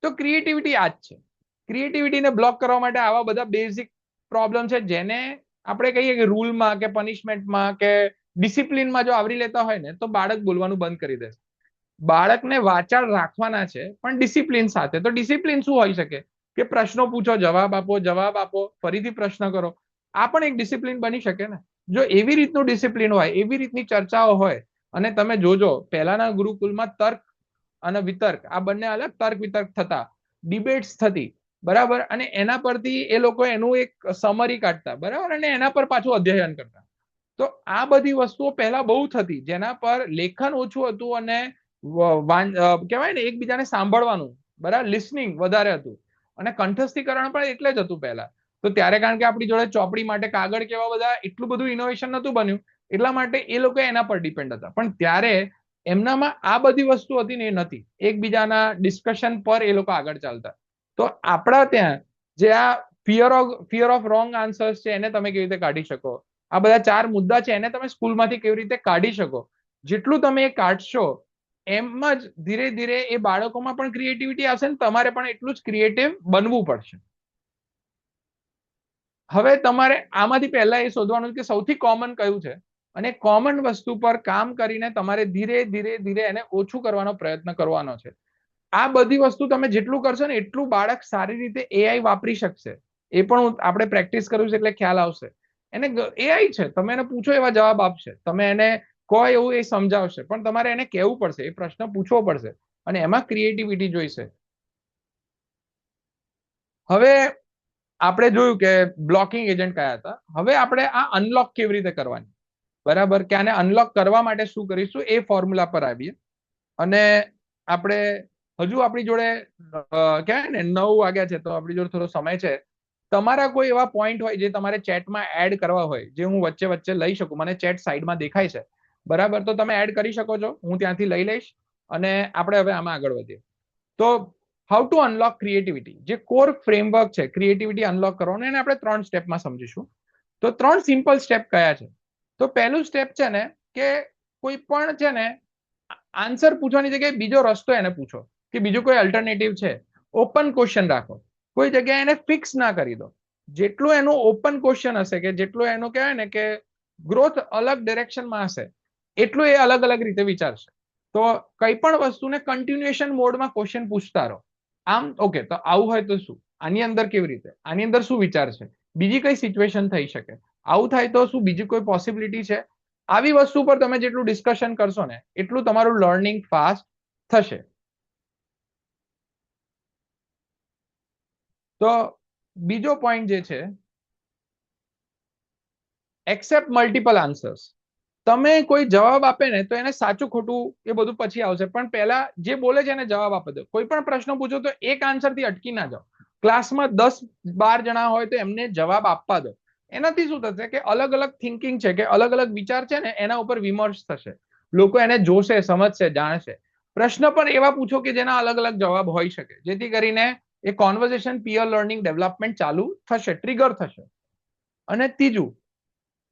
તો ક્રિએટિવિટી આ જ છે. ક્રિએટિવિટીને બ્લોક કરવા માટે આવા બધા બેઝિક પ્રોબ્લેમ છે, જેને આપણે કહીએ કે રૂલમાં કે પનિશમેન્ટમાં કે ડિસિપ્લિનમાં જો આવરી લેતા હોય ને, તો બાળક બોલવાનું બંધ કરી દેશે. બાળકને વાચાળ રાખવાના છે, પણ ડિસિપ્લિન સાથે. તો ડિસિપ્લિન શું હોઈ શકે, કે પ્રશ્નો પૂછો, જવાબ આપો, ફરીથી પ્રશ્ન કરો. આ પણ એક ડિસિપ્લિન બની શકે ને. જો એવી રીતનું ડિસિપ્લિન હોય, એવી રીતની ચર્ચાઓ હોય, અને તમે જોજો પહેલાના ગુરુકુલમાં તર્ક અને વિતર્ક, આ બંને અલગ, તર્ક વિતર્ક થતા, ડિબેટ્સ થતી, બરાબર, અને એના પરથી એ લોકો એનું એક સમરી કાઢતા, બરાબર, અને એના પર પાછું અધ્યયન કરતા. તો આ બધી વસ્તુઓ પહેલા બહુ થતી, જેના પર લેખન ઓછું હતું અને કહેવાય ને એકબીજાને સાંભળવાનું, બરાબર, લિસનિંગ વધારે હતું, અને કંઠસ્થીકરણ પણ એટલે જ હતું પહેલા. તો ત્યારે કારણ કે આપણી જોડે ચોપડી માટે કાગળ કેવા બધા એટલું બધું ઇનોવેશન નતું બન્યું, એટલા માટે એ લોકો એના પર ડિપેન્ડ હતા. પણ ત્યારે એમનામાં આ બધી વસ્તુ હતી ને, એ નથી. એકબીજાના ડિસ્કશન પર એ લોકો આગળ ચાલતા. તો આપણા ત્યાં જે આ ફિયર ઓફ રોંગ આન્સર્સ છે, એને તમે કેવી રીતે કાઢી શકો, આ બધા 4 મુદ્દા છે, એને તમે સ્કૂલમાંથી કેવી રીતે કાઢી શકો, જેટલું તમે એ કાઢશો એમ જ ધીરે ધીરે એ બાળકોમાં પણ ક્રિએટિવિટી આવશે, ને તમારે પણ એટલું જ ક્રિએટિવ બનવું પડશે. હવે તમારે આમાંથી પહેલા એ શોધવાનું કે સૌથી કોમન કયું છે, અને કોમન વસ્તુ પર કામ કરીને તમારે ધીરે ધીરે ધીરે એને ઓછું કરવાનો પ્રયત્ન કરવાનો છે. આ બધી વસ્તુ તમે જેટલું કરશો ને, એટલું બાળક સારી રીતે એઆઈ વાપરી શકશે. એ પણ આપણે પ્રેક્ટિસ કરવું છે, એટલે ખ્યાલ આવશે. એને એઆઈ છે, તમે એને પૂછો એવા જવાબ આપશે, તમે એને કહો એવું એ સમજાવશે, પણ તમારે એને કહેવું પડશે, એ પ્રશ્ન પૂછવો પડશે, અને એમાં ક્રિએટિવિટી જોઈશે. હવે આપણે જોયું કે બ્લોકિંગ એજન્ટ કયા હતા. હવે આપણે આ અનલોક કેવી રીતે કરવાની, બરાબર, કે આને અનલોક કરવા માટે શું કરીશું, એ ફોર્મ્યુલા પર આવીએ. અને આપણે હજુ આપણી જોડે કહેવાય ને 9 વાગ્યા છે, તો આપણી જોડે થોડો સમય છે. તમારા કોઈ એવા પોઈન્ટ હોય જે તમારે ચેટમાં એડ કરવા હોય, જે હું વચ્ચે વચ્ચે લઈ શકું, મને ચેટ સાઈડમાં દેખાય છે, બરાબર, તો તમે એડ કરી શકો છો, હું ત્યાંથી લઈ લઈશ, અને આપણે હવે આમાં આગળ વધીએ. તો હાઉ ટુ અનલોક ક્રિએટિવિટી, જે કોર ફ્રેમવર્ક છે ક્રિએટિવિટી અનલોક કરવાનો, એને આપણે 3 સ્ટેપમાં સમજીશું. તો 3 સિમ્પલ સ્ટેપ કયા છે? તો પહેલું સ્ટેપ છે ને, કે કોઈ પણ છે ને આન્સર પૂછવાની જગ્યાએ બીજો રસ્તો એને પૂછો, કે બીજું કોઈ અલ્ટરનેટિવ છે. ઓપન ક્વેશ્ચન રાખો, કોઈ જગ્યાએ એને ફિક્સ ના કરી દો. જેટલું એનું ઓપન ક્વેશ્ચન હશે, કે જેટલું એનું કહેવાય ને કે ગ્રોથ અલગ ડિરેક્શનમાં હશે, એટલું એ અલગ અલગ રીતે વિચારશે. તો કઈ પણ વસ્તુને કન્ટિન્યુએશન મોડમાં ક્વેશ્ચન પૂછતા રહો. આમ ઓકે, તો આવું હોય તો શું, આની અંદર કેવી રીતે, આની અંદર શું વિચાર છે, બીજી કઈ સિચ્યુએશન થઈ શકે, આવું થાય તો શું બીજી કોઈ પોસિબિલિટી છે. આવી વસ્તુ પર તમે જેટલું ડિસ્કશન કરશો ને, એટલું તમારું લર્નિંગ ફાસ્ટ થશે. તો બીજો પોઈન્ટ જે છે, એક્સેપ્ટ મલ્ટિપલ આન્સર્સ. તમે કોઈ જવાબ આપે ને, તો એને સાચું ખોટું એ બધું પછી આવશે, પણ પહેલા જે બોલે છે એને જવાબ આપી દો. કોઈ પણ પ્રશ્ન પૂછો તો એક આન્સર થી અટકી ના જાઓ. ક્લાસમાં 10-12 જણા હોય તો એમને જવાબ આપવા દો. એનાથી શું થશે, કે અલગ અલગ થિંકિંગ છે, કે અલગ અલગ વિચાર છે ને, એના ઉપર વિમર્શ થશે. લોકો એને જોશે, સમજશે, જાણશે. પ્રશ્ન પણ એવા પૂછો કે જેના અલગ અલગ જવાબ હોઈ શકે, જેથી કરીને એ કોન્વર્ઝેશન, પીયર લર્નિંગ ડેવલપમેન્ટ ચાલુ થશે, ટ્રિગર થશે. અને ત્રીજું,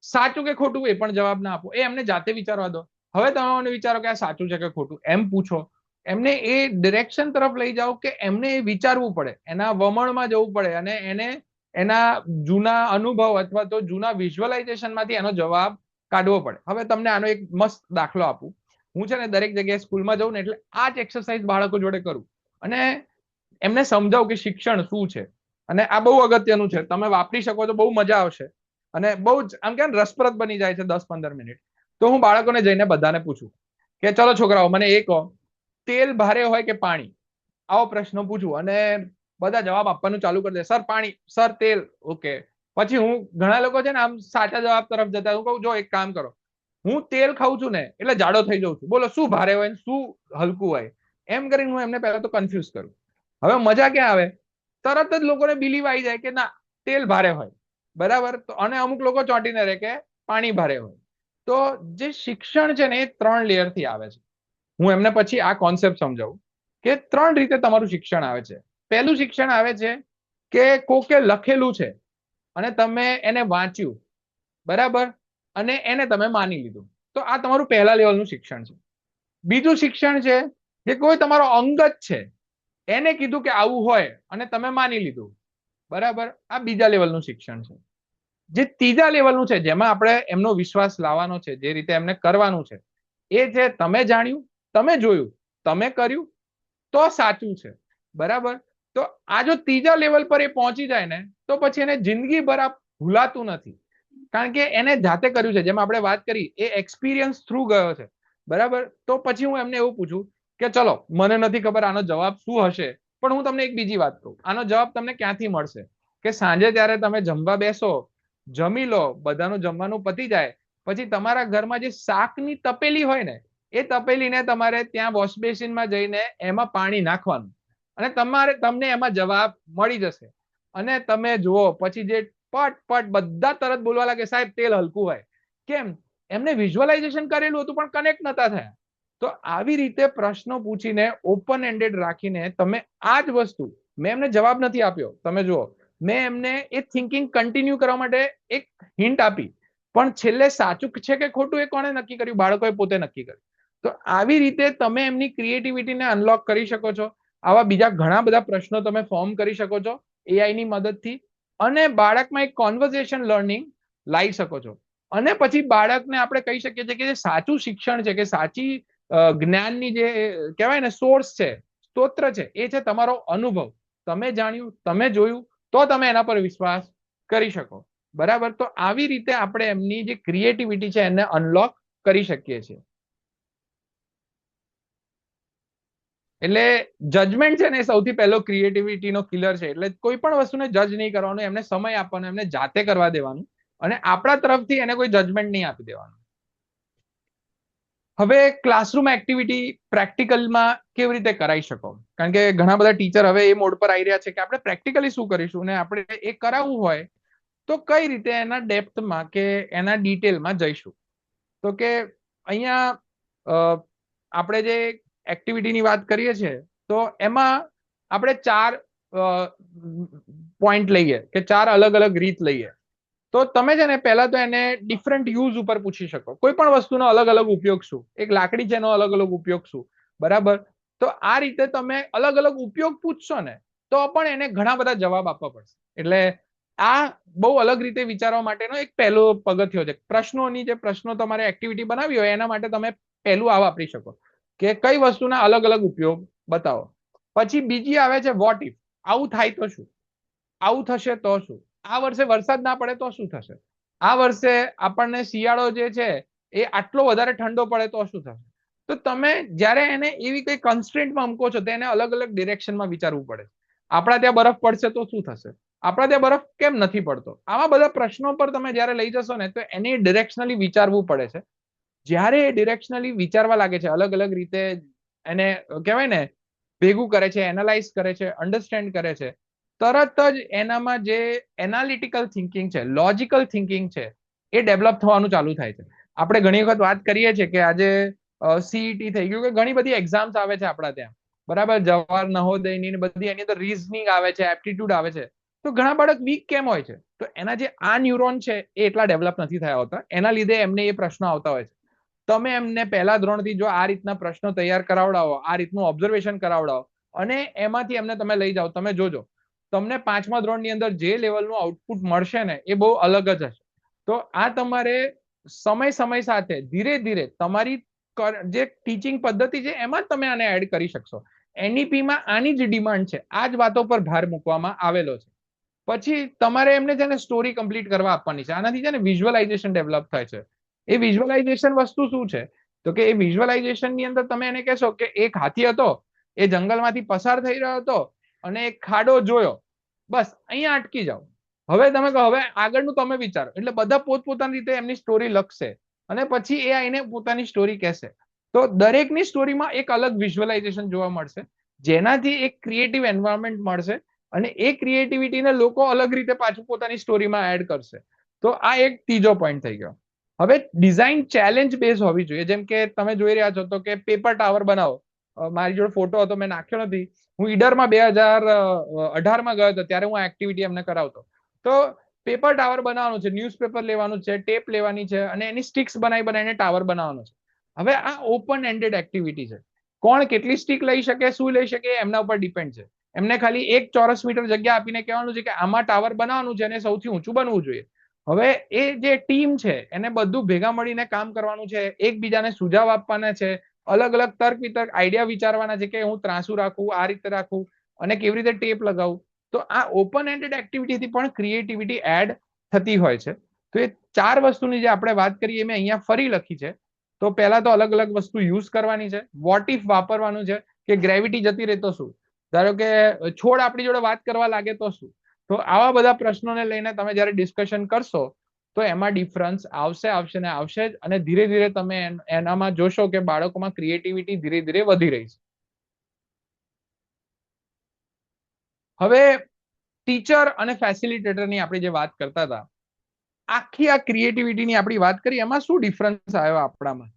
સાચું કે ખોટું એ પણ જવાબ ના આપો, એ એમને જાતે વિચારવા દો. હવે તમે મને વિચારો કે આ સાચું છે કે ખોટું, એમ પૂછો. એમને એ ડિરેક્શન તરફ લઈ જાઓ, કે એમને એ વિચારવું પડે, એના વમણમાં જવું પડે, અને એને એના જૂના અનુભવ અથવા તો જૂના વિઝ્યુઅલાઇઝેશન માંથી એનો જવાબ કાઢવો પડે. હવે તમને આનો એક મસ્ત દાખલો આપું. હું છે ને દરેક જગ્યાએ સ્કૂલમાં જઉં ને એટલે આ જ એક્સરસાઇઝ બાળકો જોડે કરું અને એમને સમજાવું કે શિક્ષણ શું છે. અને આ બહુ અગત્યનું છે, તમે વાપરી શકો તો બહુ મજા આવશે અને બહુ જ આમ કે રસપ્રદ બની જાય છે 10-15 મિનિટ. તો હું બાળકોને જઈને બધાને પૂછું કે ચલો છોકરાઓ મને એ કહો, તેલ ભારે હોય કે પાણી? આવો પ્રશ્ન પૂછું અને બધા જવાબ આપવાનું ચાલુ કરી દે, સર પાણી, સર તેલ. ઓકે, પછી હું ઘણા લોકો છે ને આમ સાચા જવાબ તરફ જતા, હું કહું જો એક કામ કરો, હું તેલ ખાઉં છું ને એટલે જાડો થઈ જાઉં છું, બોલો શું ભારે હોય શું હલકું હોય? એમ કરીને હું એમને પહેલા તો કન્ફ્યુઝ કરું. હવે મજા ક્યાં આવે, તરત જ લોકોને બિલીવ આવી જાય કે ના તેલ ભારે હોય, બરાબર. તો અને અમુક લોકો ચોંટીને રહે કે પાણી ભારે હોય. તો જે શિક્ષણ છે ને એ 3 લેયર થી આવે છે. હું એમને પછી આ કોન્સેપ્ટ સમજાવું કે 3 રીતે તમારું શિક્ષણ આવે છે. પહેલું શિક્ષણ આવે છે કે કોકે લખેલું છે અને તમે એને વાંચ્યું, બરાબર, અને એને તમે માની લીધું. તો આ તમારું પહેલા લેવલનું શિક્ષણ છે. બીજું શિક્ષણ છે કે કોઈ તમારો અંગત છે, એને કીધું કે આવું હોય અને તમે માની લીધું, બરાબર. આ બીજા લેવલનું શિક્ષણ છે. જે ત્રીજા લેવલનું છે, જેમાં આપણે એમનો વિશ્વાસ લાવવાનો છે, જે રીતે એમને કરવાનું છે, એ છે તમે જાણ્યું, તમે જોયું, તમે કર્યું તો સાચું છે, બરાબર. તો આ જો ત્રીજા લેવલ પર એ પહોંચી જાય ને તો પછી એને જિંદગીભર આ ભૂલાતું નથી, કારણ કે એને જાતે કર્યું છે. જેમ આપણે વાત કરી, એ એક્સપિરિયન્સ થ્રુ ગયો છે, બરાબર. તો પછી હું એમને એવું પૂછું કે ચલો મને નથી ખબર આનો જવાબ શું હશે, પણ હું તમને એક બીજી વાત કહું, આનો જવાબ તમને ક્યાંથી મળશે કે સાંજે ત્યારે તમે જમવા બેસો, જમી લો, બધાનું જમવાનું પતી જાય, પછી તમારા ઘરમાં જે શાકની તપેલી હોય ને એ તપેલીને તમારે ત્યાં વોશ બેસિનમાં જઈને એમાં પાણી નાખવાનું અને તમને એમાં જવાબ મળી જશે. અને તમે જુઓ પછી જે પટ પટ બધા તરત બોલવા લાગે સાહેબ તેલ હલકું હોય. કેમ? એમને વિઝ્યુઅલાઇઝેશન કરેલું હતું પણ કનેક્ટ નતા થયા. તો આવી રીતે પ્રશ્નો પૂછીને ઓપન એન્ડેડ રાખીને તમે આ જ વસ્તુ, મેં એમને જવાબ નથી આપ્યો, તમે જુઓ, મેં એમને એ થિંકિંગ કન્ટિન્યુ કરવા માટે એક હિન્ટ આપી, પણ છેલ્લે સાચું છે કે ખોટું એ કોણે નક્કી કર્યું? બાળકોએ પોતે નક્કી કર્યું. તો આવી રીતે તમે એમની ક્રિએટિવિટીને અનલોક કરી શકો છો. આવા બીજા ઘણા બધા પ્રશ્નો તમે ફોર્મ કરી શકો છો એઆઈ ની મદદથી, અને બાળકમાં એક કોન્વર્ઝેશન લર્નિંગ લાવી શકો છો. અને પછી બાળકને આપણે કહી શકીએ છીએ કે જે સાચું શિક્ષણ છે, કે સાચી જ્ઞાનની જે કહેવાય ને સોર્સ છે, સ્તોત્ર છે, એ છે તમારો અનુભવ. તમે જાણ્યું, તમે જોયું, તો તમે એના પર વિશ્વાસ કરી શકો, બરાબર. તો આવી રીતે આપણે એમની જે ક્રિએટિવિટી છે એને અનલોક કરી શકીએ છીએ. એટલે જજમેન્ટ છે ને સૌથી પહેલો ક્રિએટિવિટીનો કિલર છે. એટલે કોઈ પણ વસ્તુને જજ નહીં કરવાનું, એમને સમય આપવાનો, એમને જાતે કરવા દેવાનું અને આપણા તરફથી એને કોઈ જજમેન્ટ નહીં આપી દેવાનું. હવે ક્લાસરૂમ એક્ટિવિટી પ્રેક્ટિકલમાં કેવી રીતે કરાવી શકો? કારણ કે ઘણા બધા ટીચર હવે એ મોડ પર આવી રહ્યા છે કે આપણે પ્રેક્ટિકલી શું કરીશું, અને આપણે એ કરાવવું હોય તો કઈ રીતે એના ડેપ્થમાં કે એના ડિટેલમાં જઈશું. તો કે અહીંયા આપણે જે એક્ટિવિટીની વાત કરીએ છીએ તો એમાં આપણે 4 પોઈન્ટ લઈએ કે 4 અલગ અલગ રીત લઈએ. તો તમે છે ને પહેલા તો એને ડિફરન્ટ યુઝ ઉપર પૂછી શકો. કોઈ પણ વસ્તુનો અલગ અલગ ઉપયોગ શું, એક લાકડી છે એનો અલગ અલગ ઉપયોગ શું, બરાબર. તો આ રીતે તમે અલગ અલગ ઉપયોગ પૂછશો ને તો પણ એને ઘણા બધા જવાબ આપવા પડશે. એટલે આ બહુ અલગ રીતે વિચારવા માટેનો એક પહેલો પગથિયો છે. પ્રશ્નોની જે પ્રશ્નો તમારે એક્ટિવિટી બનાવી હોય એના માટે તમે પહેલું આ વાપરી શકો કે કઈ વસ્તુના અલગ અલગ ઉપયોગ બતાવો. પછી બીજી આવે છે વોટ ઇફ, આવું થાય તો શું, આવું થશે તો શું, આ વર્ષે વરસાદ ના પડે તો શું થશે, આ વર્ષે આપણને શિયાળો જે છે એ આટલો વધારે ઠંડો પડે તો શું થશે. તો તમે જ્યારે એને એવી કઈ કન્સ્ટ્રેન્ટમાં મૂકો છો તો એને અલગ અલગ ડિરેક્શનમાં વિચારવું પડે. આપણા ત્યાં બરફ પડશે તો શું થશે, આપણા ત્યાં બરફ કેમ નથી પડતો. આવા બધા પ્રશ્નો પર તમે જ્યારે લઈ જશો ને તો એને ડિરેક્શનલી વિચારવું પડે છે. જ્યારે એ ડિરેક્શનલી વિચારવા લાગે છે, અલગ અલગ રીતે એને કહેવાય ને ભેગું કરે છે, એનાલાઇઝ કરે છે, અન્ડરસ્ટેન્ડ કરે છે, તરત જ એનામાં જે એનાલિટિકલ થિંકિંગ છે, લોજિકલ થિંકિંગ છે, એ ડેવલપ થવાનું ચાલુ થાય છે. આપણે ઘણી વખત વાત કરીએ છીએ કે આજે સીઈટી થઈ ગયું કે ઘણી બધી એક્ઝામ્સ આવે છે આપણા ત્યાં, બરાબર, જવાહર નવોદયની બધી, એની અંદર રીઝનિંગ આવે છે, એપ્ટિટ્યુડ આવે છે. તો ઘણા બાળક વીક કેમ હોય છે? તો એના જે આ ન્યુરોન છે એ એટલા ડેવલપ નથી થયા હોતા, એના લીધે એમને એ પ્રશ્નો આવતા હોય છે. તમે એમને પહેલા ધોરણથી જો આ રીતના પ્રશ્નો તૈયાર કરાવડાવો, આ રીતનું ઓબ્ઝર્વેશન કરાવડાવો અને એમાંથી એમને તમે લઈ જાઓ, તમે જોજો તમને 5મા ધોરણની અંદર જે લેવલનું આઉટપુટ મળશે ને એ બહુ અલગ જ હશે. તો આ તમારે સમય સાથે ધીરે ધીરે તમારી જે ટીચિંગ પદ્ધતિ છે એમાં તમે આને એડ કરી શકશો. NEP માં આની જ ડિમાન્ડ છે, આ જ વાતો પર ભાર મૂકવામાં આવેલો છે. પછી તમારે એમને છે ને સ્ટોરી કમ્પ્લીટ કરવા આપવાની છે. આનાથી છે ને વિઝ્યુઅલાઇઝેશન ડેવલપ થાય છે. એ વિઝ્યુઅલાઇઝેશન વસ્તુ શું છે? તો કે એ વિઝ્યુઅલાઇઝેશન ની અંદર તમે એને કહેશો કે એક હાથી હતો, એ જંગલમાંથી પસાર થઈ રહ્યો હતો અને એક ખાડો જોયો, બસ અહીંયા અટકી જાઓ. હવે તમે કહો હવે આગળનું તમે વિચારો. એટલે બધા પોતપોતાની રીતે એમની સ્ટોરી લખશે અને પછી એ આઈને પોતાની સ્ટોરી કહેશે. તો દરેકની સ્ટોરીમાં એક અલગ વિઝ્યુઅલાઇઝેશન જોવા મળશે, જેનાથી એક ક્રિએટિવ એન્વાયરમેન્ટ મળશે અને એ ક્રિએટિવિટીને લોકો અલગ રીતે પાછું પોતાની સ્ટોરીમાં એડ કરશે. તો આ એક ત્રીજો પોઈન્ટ થઈ ગયો. હવે ડિઝાઇન ચેલેન્જ બેઝ હોવી જોઈએ. જેમ કે તમે જોઈ રહ્યા છો તો કે પેપર ટાવર બનાવો. મારી જોડે ફોટો હતો, મેં નાખ્યો નથી. હું ઈડરમાં 2018માં ગયો હતો, ત્યારે હું આ એક્ટિવિટી એમને કરાવતો. તો પેપર ટાવર બનાવવાનું છે, ન્યૂઝપેપર લેવાનું છે, ટેપ લેવાની છે અને એની સ્ટિક્સ બનાવીને ટાવર બનાવવાનો છે. હવે આ ઓપન એન્ડેડ એક્ટિવિટી છે. કોણ કેટલી સ્ટિક લઈ શકે, શું લઈ શકે, એમના ઉપર ડિપેન્ડ છે. એમને ખાલી 1 ચોરસ મીટર જગ્યા આપીને કહેવાનું છે કે આમાં ટાવર બનાવવાનું છે અને સૌથી ઊંચું બનવું જોઈએ. હવે એ જે ટીમ છે એને બધું ભેગા મળીને કામ કરવાનું છે, એકબીજાને સુઝાવ આપવાના છે, અલગ અલગ તર્ક વિતર્ક આઈડિયા વિચારવાના છે કે હું ત્રાંસુ રાખું, આ રીતે રાખું અને કેવી રીતે ટેપ લગાવું. તો આ ઓપન એન્ડેડ એક્ટિવિટીથી પણ ક્રિએટિવિટી એડ થતી હોય છે. તો એ 4 વસ્તુની જે આપણે વાત કરી એ મેં અહીંયા ફરી લખી છે. તો પહેલા તો અલગ અલગ વસ્તુ યુઝ કરવાની છે, વોટ ઇફ વાપરવાનું છે કે ગ્રેવિટી જતી રહે તો શું, ધારો કે છોડ આપણી જોડે વાત કરવા લાગે તો શું. તો આવા બધા પ્રશ્નોને લઈને તમે જ્યારે ડિસ્કશન કરશો તો એમાં ડિફરન્સ આવશે ને આવશે જ. અને ધીરે ધીરે તમે એનામાં જોશો કે બાળકોમાં ક્રિએટિવિટી ધીરે ધીરે વધી રહી છે. હવે ટીચર અને ફેસિલિટેટરની આપણે જે વાત કરતા હતા, આખી આ ક્રિએટિવિટીની આપણી વાત કરી, એમાં શું ડિફરન્સ આવ્યો આપણામાં?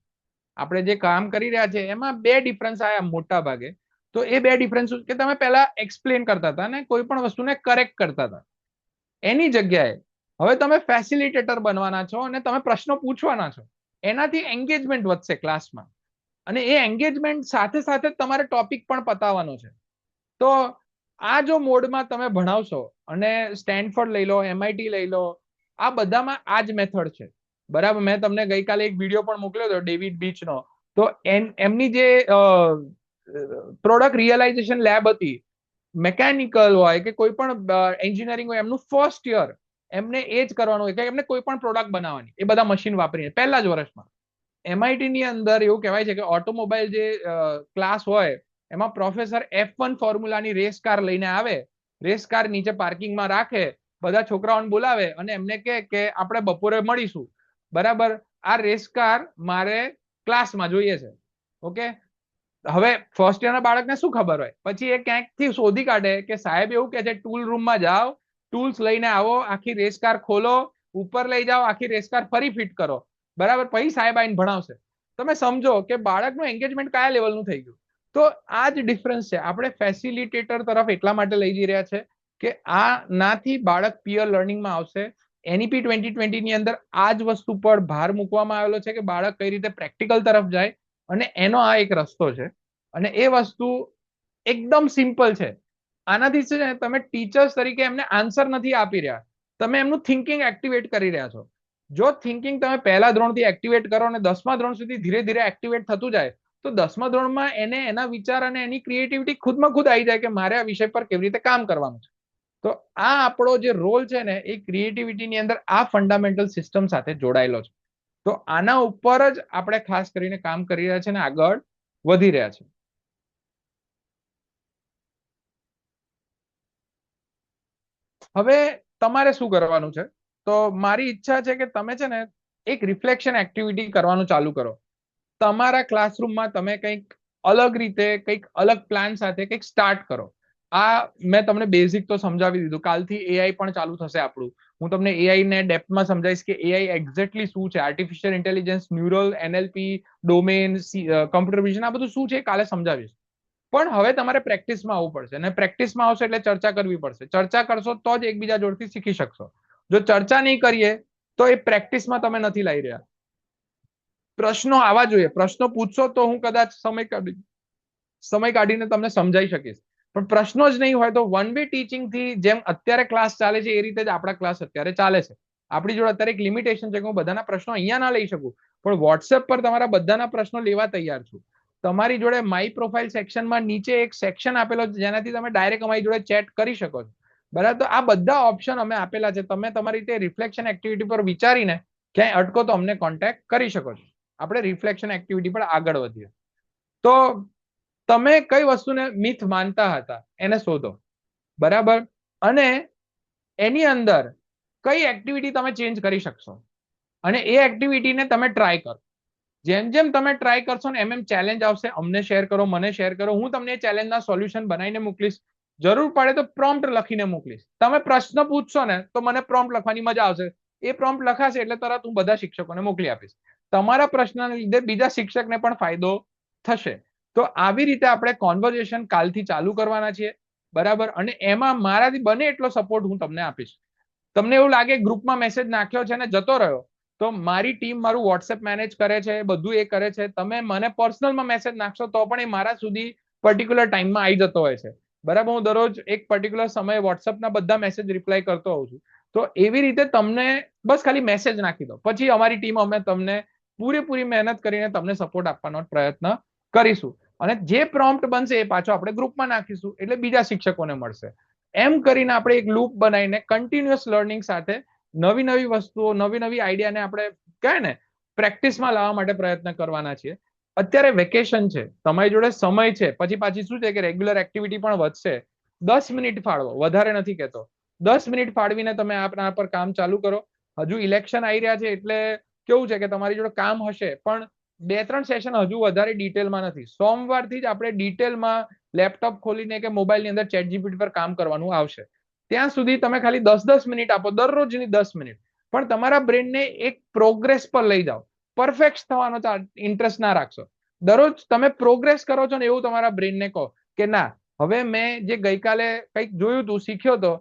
આપણે જે કામ કરી રહ્યા છે એમાં 2 ડિફરન્સ આવ્યા મોટા ભાગે. તો એ 2 ડિફરન્સ કે તમે પહેલા એક્સપ્લેન કરતા હતા ને કોઈ પણ વસ્તુને કરેક્ટ કરતા હતા, એની જગ્યાએ હવે તમે ફેસિલિટેટર બનવાના છો અને તમે પ્રશ્નો પૂછવાના છો. એનાથી એન્ગેજમેન્ટ વધશે ક્લાસમાં અને એ એન્ગેજમેન્ટ સાથે સાથે તમારે ટોપિક પણ પતાવવાનો છે. તો આ જો મોડમાં તમે ભણાવશો, અને સ્ટેનફોર્ડ લઈ લો, MIT લઈ લો, આ બધામાં આ જ મેથડ છે. બરાબર, મેં તમને ગઈકાલે એક વિડીયો પણ મોકલ્યો હતો ડેવિડ બીચનો. તો એમની જે પ્રોડક્ટ રિયલાઇઝેશન લેબ હતી, મેકેનિકલ હોય કે કોઈ પણ એન્જિનિયરિંગ હોય, એમનું ફર્સ્ટ યર એમને એ જ કરવાનું હોય કે એમને કોઈ પણ પ્રોડક્ટ બનાવવાની, એ બધા મશીન વાપરીને પહેલા જ વર્ષમાં. MIT ની અંદર એવું કહેવાય છે કે ઓટોમોબાઈલ જે ક્લાસ હોય એમાં પ્રોફેસર F1 ફોર્મ્યુલાની રેસ કાર લઈને આવે, રેસ કાર નીચે પાર્કિંગમાં રાખે, બધા છોકરાઓને બોલાવે અને એમને કહે કે આપણે બપોરે મળીશું. બરાબર, આ રેસ કાર મારે ક્લાસમાં જોઈએ છે. ઓકે, હવે ફર્સ્ટ યરના બાળકને શું ખબર હોય? પછી એ ક્યાંકથી શોધી કાઢે કે સાહેબ એવું કે છે ટૂલ રૂમમાં જાઓ, ટૂલ્સ લઈને આવો, આખી રેસ કાર ખોલો, ઉપર લઈ જાઓ, આખી રેસ કાર ફરી ફિટ કરો. બરાબર, પછી સાહેબ આઈને ભણાવશે. તમે સમજો કે બાળકનું એન્ગેજમેન્ટ કયા લેવલનું થઈ ગયું. તો આ જ ડિફરન્સ છે. આપણે ફેસિલિટેટર તરફ એટલા માટે લઈ જઈ રહ્યા છે કે આ નાથી બાળક પિયર લર્નિંગમાં આવશે. NEP 2020 ની અંદર આ જ વસ્તુ પર ભાર મૂકવામાં આવેલો છે કે બાળક કઈ રીતે પ્રેક્ટિકલ તરફ જાય, અને એનો આ એક રસ્તો છે. અને એ વસ્તુ એકદમ સિમ્પલ છે. આનાથી છે ને તમે ટીચર્સ તરીકે એમને આન્સર નથી આપી રહ્યા, તમે એમનું થિંકિંગ એક્ટિવેટ કરી રહ્યા છો. જો થિંકિંગ તમે પહેલા ધોરણથી એક્ટિવેટ કરો અને 10મા ધોરણ સુધી ધીરે ધીરે એક્ટિવેટ થતું જાય, તો 10મા ધોરણમાં એને એના વિચાર અને એની ક્રિએટિવિટી ખુદમાં ખુદ આવી જાય કે મારે આ વિષય પર કેવી રીતે કામ કરવાનું છે. તો આ આપણો જે રોલ છે ને એ ક્રિએટિવિટીની અંદર આ ફંડામેન્ટલ સિસ્ટમ સાથે જોડાયેલો છે. તો આના ઉપર જ આપણે ખાસ કરીને કામ કરી રહ્યા છે અને આગળ વધી રહ્યા છે. હવે તમારે શું કરવાનું છે? તો મારી ઈચ્છા છે કે તમે છે ને એક રિફ્લેક્શન એક્ટિવિટી કરવાનું ચાલુ કરો. તમારા ક્લાસરૂમમાં તમે કંઈક અલગ રીતે, કંઈક અલગ પ્લાન સાથે કંઈક સ્ટાર્ટ કરો. આ મેં તમને બેઝિક તો સમજાવી દીધું. કાલથી AI પણ ચાલુ થશે આપણું. હું તમને AI ને ડેપ્થમાં સમજાવીશ કે AI એક્ઝેક્ટલી શું છે, artificial intelligence, neural, NLP, domain, computer vision, આ બધું શું છે કાલે સમજાવીશ. પણ હવે તમારે પ્રેક્ટિસમાં આવવું પડશે, અને પ્રેક્ટિસમાં આવશે એટલે ચર્ચા કરવી પડશે. ચર્ચા કરશો તો જ એકબીજા જોડથી શીખી શકશો. જો ચર્ચા નહીં કરીએ તો એ પ્રેક્ટિસમાં તમે નથી લઈ રહ્યા. પ્રશ્નો આવવા જોઈએ. પ્રશ્નો પૂછશો તો હું કદાચ સમય કાઢીને તમને સમજાઈ શકીશ. પણ પ્રશ્નો જ નહીં હોય તો વન વે ટીચિંગ થી જેમ અત્યારે ક્લાસ ચાલે છે એ રીતે જ આપણા ક્લાસ અત્યારે ચાલે છે. આપણી જોડે અત્યારે એક લિમિટેશન છે કે હું બધાના પ્રશ્નો અહીંયા ના લઈ શકું, પણ વોટ્સએપ પર તમારા બધાના પ્રશ્નો લેવા તૈયાર છું. તમારી જોડે માય પ્રોફાઇલ સેક્શનમાં નીચે એક સેક્શન આપેલો છે જેનાથી તમે ડાયરેક્ટ અમારી જોડે ચેટ કરી શકો છો. બરાબર, તો આ બધા ઓપ્શન અમે આપેલા છે. તમે તમારી રીતે રિફ્લેક્શન એક્ટિવિટી પર વિચારીને ક્યાંય અટકો તો અમને કોન્ટેક્ટ કરી શકો છો. આપણે રિફ્લેક્શન એક્ટિવિટી પર આગળ વધીએ. તો તમે કઈ વસ્તુને મિથ માનતા હતા એને શોધો, બરાબર, અને એની અંદર કઈ એક્ટિવિટી તમે ચેન્જ કરી શકશો અને એ એક્ટિવિટીને તમે ટ્રાય કરો. જેમ જેમ તમે ટ્રાય કરશો ને એમ ચેલેન્જ આવશે. અમને શેર કરો, મને શેર કરો, હું તમને એ ચેલેન્જના સોલ્યુશન બનાવીને મોકલીશ. જરૂર પડે તો પ્રોમ્પ્ટ લખીને મોકલીશ. તમે પ્રશ્ન પૂછશો ને તો મને પ્રોમ્પ્ટ લખવાની મજા આવશે. એ પ્રોમ્પ્ટ લખાશે એટલે તરત હું બધા શિક્ષકોને મોકલી આપીશ. તમારા પ્રશ્નને લીધે બીજા શિક્ષકને પણ ફાયદો થશે. તો આવી રીતે આપણે કોન્વર્ઝેશન કાલથી ચાલુ કરવાના છીએ, બરાબર, અને એમાં મારાથી બને એટલો સપોર્ટ હું તમને આપીશ. તમને એવું લાગે ગ્રુપમાં મેસેજ નાખ્યો છે ને જતો રહ્યો, તો મારી ટીમ મારું વોટ્સએપ મેનેજ કરે છે, બધું એ કરે છે. તમે મને પર્સનલમાં મેસેજ નાખશો તો પણ એ મારા સુધી પર્ટિક્યુલર ટાઈમમાં આવી જતો હોય છે, બરાબર. હું દરરોજ એક પર્ટિક્યુલર સમયે વોટ્સએપના બધા મેસેજ રિપ્લાય કરતો હોઉં છું. તો એવી રીતે તમને બસ ખાલી મેસેજ નાખી દો, પછી અમારી ટીમ અમે તમને પૂરેપૂરી મહેનત કરીને તમને સપોર્ટ આપવાનો પ્રયત્ન કરીશું. અને જે પ્રોમ્પ્ટ બનશે એ પાછો આપણે ગ્રુપમાં નાખીશું એટલે બીજા શિક્ષકોને મળશે. એમ કરીને આપણે એક લૂપ બનાવીને કન્ટિન્યુઅસ લર્નિંગ સાથે નવી નવી વસ્તુઓ, નવી નવી આઈડિયાને આપણે કહે ને પ્રેક્ટિસમાં લાવવા માટે પ્રયત્ન કરવાના છીએ. અત્યારે વેકેશન છે, તમારી જોડે સમય છે, પછી પાછી શું છે કે રેગ્યુલર એક્ટિવિટી પણ વધશે. 10 મિનિટ ફાળવો, વધારે નથી કહેતો. 10 મિનિટ ફાળવીને તમે આપના પર કામ ચાલુ કરો. હજુ ઇલેક્શન આવી રહ્યા છે એટલે કેવું છે કે તમારી જોડે કામ હશે, પણ 2-3 સેશન હજુ વધારે ડિટેલમાં નથી. સોમવારથી જ આપણે ડિટેલમાં લેપટોપ ખોલીને કે મોબાઈલની અંદર ચેટ જીપીટી પર કામ કરવાનું આવશે. ત્યાં સુધી તમે ખાલી 10-10 મિનિટ આપો, દરરોજની 10 મિનિટ, પણ તમારા બ્રેનને એક પ્રોગ્રેસ પર લઈ જાઓ. પરફેક્ટ થવાનો ઇન્ટરેસ્ટ ના રાખશો. દરરોજ તમે પ્રોગ્રેસ કરો છો ને એવું તમારા બ્રેનને કહો કે ના, હવે મેં જે ગઈકાલે કંઈક જોયું હતું, શીખ્યો તો,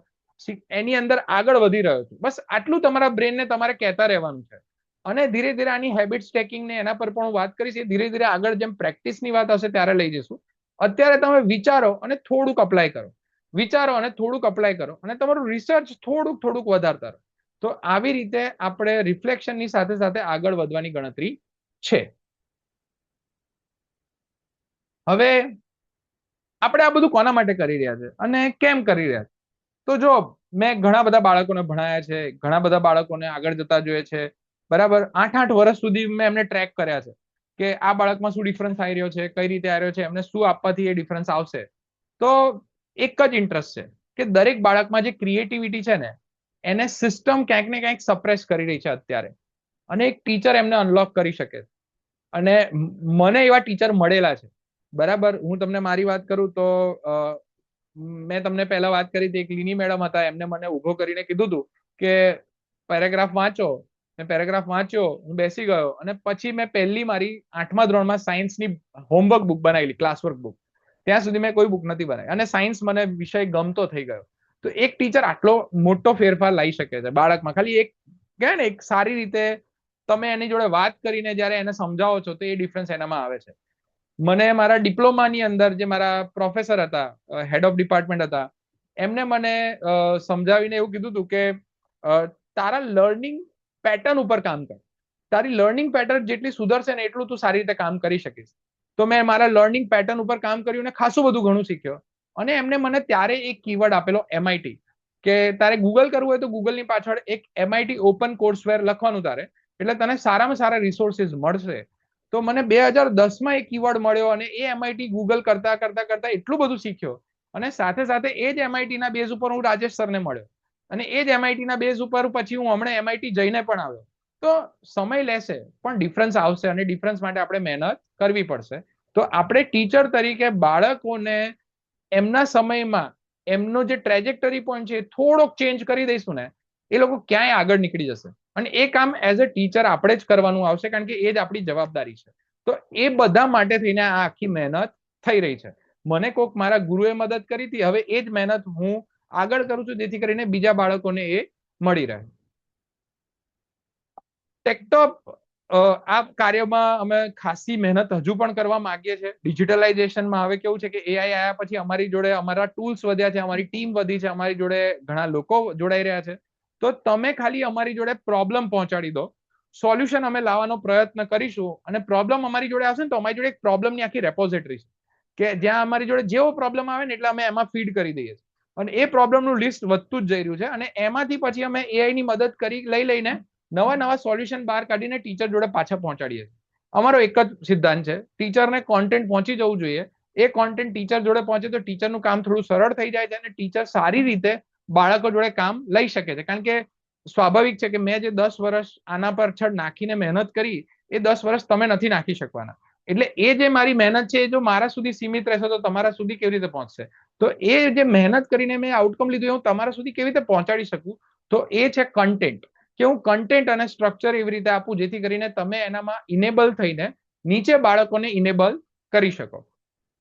એની અંદર આગળ વધી રહ્યો છું. બસ આટલું તમારા બ્રેનને તમારે કહેતા રહેવાનું છે. અને ધીરે ધીરે આની હેબિટ સ્ટેકિંગ ને એના પર પણ હું વાત કરીશ. એ ધીરે ધીરે આગળ જેમ પ્રેક્ટિસની વાત હશે ત્યારે લઈ જઈશું. અત્યારે તમે વિચારો અને થોડુંક અપ્લાય કરો, વિચારો અને થોડુંક અપ્લાય કરો, અને તમારું રિસર્ચ થોડુંક થોડુંક વધારતા રહો. તો આવી રીતે આપણે રિફ્લેક્શનની સાથે સાથે આગળ વધવાની ગણતરી છે. હવે આપણે આ બધું કોના માટે કરી રહ્યા છે અને કેમ કરી રહ્યા છે? તો જો મેં ઘણા બધા બાળકોને ભણાયા છે, ઘણા બધા બાળકોને આગળ જતા જોઈએ છે, બરાબર. 8-8 વર્ષ સુધી મેં એમને ટ્રેક કર્યા છે કે આ બાળકમાં શું ડિફરન્સ આવી રહ્યો છે, કઈ રીતે આવી રહ્યો છે, એમને શું આપવાથી એ ડિફરન્સ આવશે. તો એક જ ઇન્ટરેસ્ટ છે કે દરેક બાળકમાં જે ક્રિએટિવિટી છે ને એને સિસ્ટમ ક્યાંક ને ક્યાંક સપ્રેસ કરી રહી છે અત્યારે, અને એક ટીચર એમને અનલોક કરી શકે. અને મને એવા ટીચર મળેલા છે, બરાબર. હું તમને મારી વાત કરું તો મેં તમને પહેલા વાત કરી હતી, એક લીની મેડમ હતા, એમને મને ઉભો કરીને કીધું હતું કે પેરેગ્રાફ વાંચો. મેં પેરેગ્રાફ વાંચ્યો, હું બેસી ગયો, અને પછી મેં પહેલી મારી 8મા ધોરણમાં સાયન્સની હોમવર્ક બુક બનાવેલી, ક્લાસવર્ક બુક. ત્યાં સુધી મેં કોઈ બુક નથી બનાવી, અને સાયન્સ મને વિષય ગમતો થઈ ગયો. તો એક ટીચર આટલો મોટો ફેરફાર લાવી શકે છે બાળકમાં. ખાલી એક કહે ને એક સારી રીતે તમે એની જોડે વાત કરીને જ્યારે એને સમજાવો છો તો એ ડિફરન્સ એનામાં આવે છે. મને મારા ડિપ્લોમાની અંદર જે મારા પ્રોફેસર હતા, હેડ ઓફ ડિપાર્ટમેન્ટ હતા, એમને મને સમજાવીને એવું કીધું હતું કે તારા લર્નિંગ પેટર્ન ઉપર કામ કર. તારી લર્નિંગ પેટર્ન જેટલી સુધરશે ને એટલું તું સારી રીતે કામ કરી શકીશ. તો મેં મારા લર્નિંગ પેટર્ન ઉપર કામ કર્યું ને ખાસું બધું ઘણું શીખ્યો. અને એમને મને ત્યારે એક કીવર્ડ આપેલો, MIT, કે તારે ગૂગલ કરવું હોય તો ગૂગલની પાછળ એક MIT ઓપન કોર્સવેર લખવાનું તારે, એટલે તને સારામાં સારા રિસોર્સિસ મળશે. તો મને 2010માં એક કીવર્ડ મળ્યો, અને એ MIT ગૂગલ કરતા કરતા કરતા એટલું બધું શીખ્યો. અને સાથે સાથે એ જ MIT ના બેઝ ઉપર હું રાજેશ સરને મળ્યો, અને એ જ MIT ના બેઝ ઉપર પછી હું હમણાં MIT જઈને પણ આવ્યો. તો સમય લેશે પણ ડિફરન્સ આવશે, અને ડિફરન્સ માટે આપણે મહેનત કરવી પડશે. તો આપણે ટીચર તરીકે બાળકોને એમના સમયમાં એમનો જે ટ્રેજેક્ટરી પોઈન્ટ છે થોડોક ચેન્જ કરી દઈશું ને, એ લોકો ક્યાંય આગળ નીકળી જશે. અને એ કામ એઝ અ ટીચર આપણે જ કરવાનું આવશે, કારણ કે એ જ આપણી જવાબદારી છે. તો એ બધા માટે થઈને આ આખી મહેનત થઈ રહી છે. મને કોઈક મારા ગુરુએ મદદ કરી હતી, હવે એ જ મહેનત હું આગળ કરું છું, જેથી કરીને બીજા બાળકોને એ મળી રહે. ટેકટોપ આ કાર્યમાં અમે ખાસી મહેનત હજુ પણ કરવા માંગીએ છીએ. ડિજિટલાઇઝેશનમાં હવે કેવું છે કે AI આવ્યા પછી અમારી જોડે અમારા ટૂલ્સ વધ્યા છે, અમારી ટીમ વધી છે, અમારી જોડે ઘણા લોકો જોડાઈ રહ્યા છે. તો તમે ખાલી અમારી જોડે પ્રોબ્લેમ પહોંચાડી દો, સોલ્યુશન અમે લાવવાનો પ્રયત્ન કરીશું, અને પ્રોબ્લેમ અમારી જોડે આવશે ને તો અમારી જોડે એક પ્રોબ્લેમની આખી રેપોઝિટરી છે કે જ્યાં અમારી જોડે જેવો પ્રોબ્લેમ આવે ને એટલે અમે એમાં ફીડ કરી દઈએ છીએ, અને એ પ્રોબ્લેમનું લિસ્ટ વધતું જ જઈ રહ્યું છે, અને એમાંથી પછી અમે એઆઈ ની મદદ લઈને નવા નવા સોલ્યુશન બહાર કાઢીને ટીચર જોડે પાછા પહોંચાડીએ છીએ. અમારો એક જ સિદ્ધાંત છે, ટીચરને કોન્ટેન્ટ પહોંચી જવું જોઈએ. એ કોન્ટેન્ટ ટીચર જોડે પહોંચે તો ટીચરનું કામ થોડું સરળ થઈ જાય છે, અને ટીચર સારી રીતે બાળકો જોડે કામ લઈ શકે છે. કારણ કે સ્વાભાવિક છે કે મેં જે 10 વર્ષ આના પર છળ નાખીને મહેનત કરી, એ 10 વર્ષ તમે નથી નાખી શકવાના. એટલે એ જે મારી મહેનત છે એ જો મારા સુધી સીમિત રહેશે તો તમારા સુધી કેવી રીતે પહોંચશે? તો એ જે મહેનત કરીને મેં આઉટકમ લીધું એ હું તમારા સુધી કેવી રીતે પહોંચાડી શકું? તો એ છે કન્ટેન્ટ, કે હું કન્ટેન્ટ અને સ્ટ્રક્ચર એવી રીતે આપું જેથી કરીને તમે એનામાં ઇનેબલ થઈને નીચે બાળકોને ઇનેબલ કરી શકો.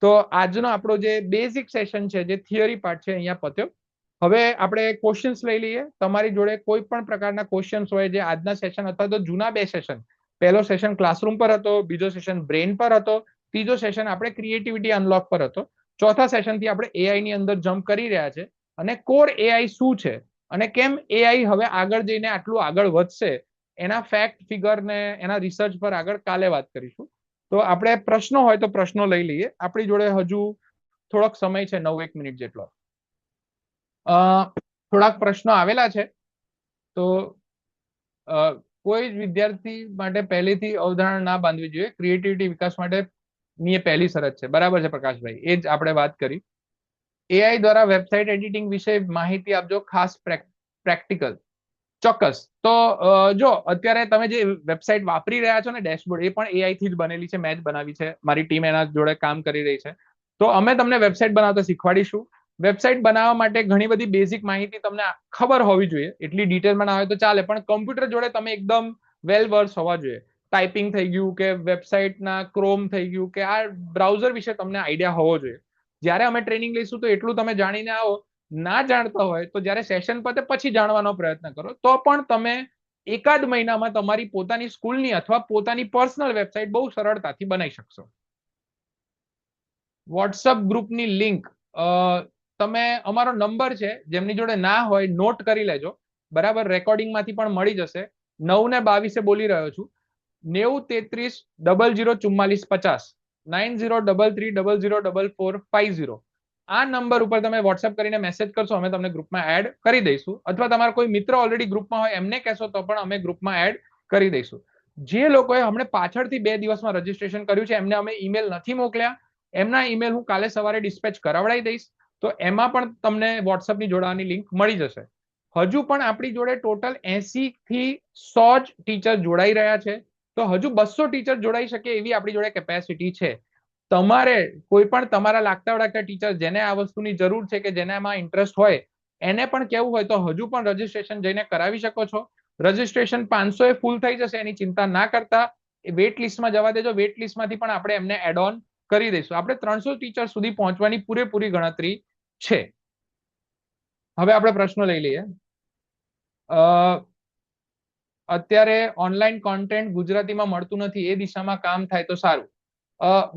તો આજનો આપણો જે બેઝિક સેશન છે, જે થિયરી પાર્ટ છે, અહીંયા પત્યો. હવે આપણે ક્વેશ્ચન્સ લઈ લઈએ. તમારી જોડે કોઈ પણ પ્રકારના ક્વેશ્ચન્સ હોય જે આજના સેશન અથવા તો જૂના 2 સેશન, પહેલો સેશન ક્લાસરૂમ પર હતો, બીજો સેશન બ્રેન પર હતો, ત્રીજો સેશન આપણે ક્રિએટિવિટી અનલોક પર હતો, ચોથા સેશનથી આપણે એઆઈ ની અંદર જમ્પ કરી રહ્યા છે, અને કોર એઆઈ શું છે અને કેમ એઆઈ હવે આગળ જઈને આટલું આગળ વધશે એના ફેક્ટ ફિગર ને એના રિસર્ચ પર આગળ કાલે વાત કરીશું. તો આપણે પ્રશ્નો હોય તો પ્રશ્નો લઈ લઈએ. આપણી જોડે હજુ થોડોક સમય છે, 9-1 મિનિટ જેટલો. થોડાક પ્રશ્નો આવેલા છે, તો કોઈ જ વિદ્યાર્થી માટે પહેલેથી અવધારણા ના બાંધવી જોઈએ. ક્રિએટિવિટી વિકાસ માટે ની એ પહેલી શરત છે. બરાબર છે પ્રકાશભાઈ, એ જ આપણે વાત કરી. એઆઈ દ્વારા વેબસાઇટ એડિટિંગ વિશે માહિતી આપજો, ખાસ પ્રેક્ટિકલ. ચોક્કસ. તો જો અત્યારે તમે જે વેબસાઇટ વાપરી રહ્યા છો ને, ડેશબોર્ડ, એ પણ એઆઈ થી જ બનેલી છે. મેં જ બનાવી છે, મારી ટીમ એના જોડે કામ કરી રહી છે. તો અમે તમને વેબસાઇટ બનાવતા શીખવાડીશું. વેબસાઇટ બનાવવા માટે ઘણી બધી બેઝિક માહિતી તમને ખબર હોવી જોઈએ. એટલી ડિટેલમાં ના હોય તો ચાલે, પણ કમ્પ્યુટર જોડે તમે એકદમ વેલ વર્સ હોવા જોઈએ. ટાઈપિંગ થઈ ગયું કે વેબસાઇટના ક્રોમ થઈ ગયું કે આ બ્રાઉઝર વિશે તમને આઈડિયા હોવો જોઈએ. જ્યારે અમે ટ્રેનિંગ લઈશું તો એટલું તમે જાણીને આવો. ના જાણતા હોય તો જ્યારે સેશન પતે પછી જાણવાનો પ્રયત્ન કરો, તો પણ તમે એકાદ મહિનામાં તમારી પોતાની સ્કૂલની અથવા પોતાની પર્સનલ વેબસાઇટ બહુ સરળતાથી બનાવી શકશો. વોટ્સઅપ ગ્રુપની લિંક, તમે અમારો નંબર છે, જેમની જોડે ના હોય નોટ કરી લેજો. બરાબર, રેકોર્ડિંગમાંથી પણ મળી જશે. 9 ને 22 બોલી રહ્યો છું. 9033004450, 9033004450. આ નંબર ઉપર તમે વોટ્સઅપ કરીને મેસેજ કરશો, અમે તમને ગ્રુપમાં એડ કરી દઈશું. અથવા તમારા કોઈ મિત્ર ઓલરેડી ગ્રુપમાં હોય એમને કહેશો તો પણ અમે ગ્રુપમાં એડ કરી દઈશું. જે લોકોએ હમણાં પાછળથી 2 દિવસમાં રજીસ્ટ્રેશન કર્યું છે એમને અમે ઈમેલ નથી મોકલ્યા. એમના ઈમેલ હું કાલે સવારે ડિસ્પેચ કરાવડાવી દઈશ. તો એમાં પણ તમને વોટ્સઅપની જોડાવાની લિંક મળી જશે. હજુ પણ આપણી જોડે ટોટલ 80 થી 100 જ ટીચર જોડાઈ રહ્યા છે. તો હજુ 200 ટીચર જોડાઈ શકે એવી આપણી જોડે કેપેસિટી છે. તમારે કોઈ પણ તમારા લાગતા વળગતા ટીચર જેને આ વસ્તુની જરૂર છે કે જેને એમાં ઇન્ટરેસ્ટ હોય એને પણ કેવું હોય તો હજુ પણ રજીસ્ટ્રેશન જઈને કરાવી શકો છો. રજીસ્ટ્રેશન 500 એ ફૂલ થઈ જશે, એની ચિંતા ના કરતા. વેટ લિસ્ટમાં જવા દેજો. વેટ લિસ્ટમાંથી પણ આપણે એમને એડ ઓન કરી દઈશું. આપણે 300 ટીચર સુધી પહોંચવાની પૂરેપૂરી ગણતરી છે. હવે આપણે પ્રશ્નો લઈ લઈએ. અત્યારે ઓનલાઈન કોન્ટેન્ટ ગુજરાતીમાં મળતું નથી, એ દિશામાં કામ થાય તો સારું.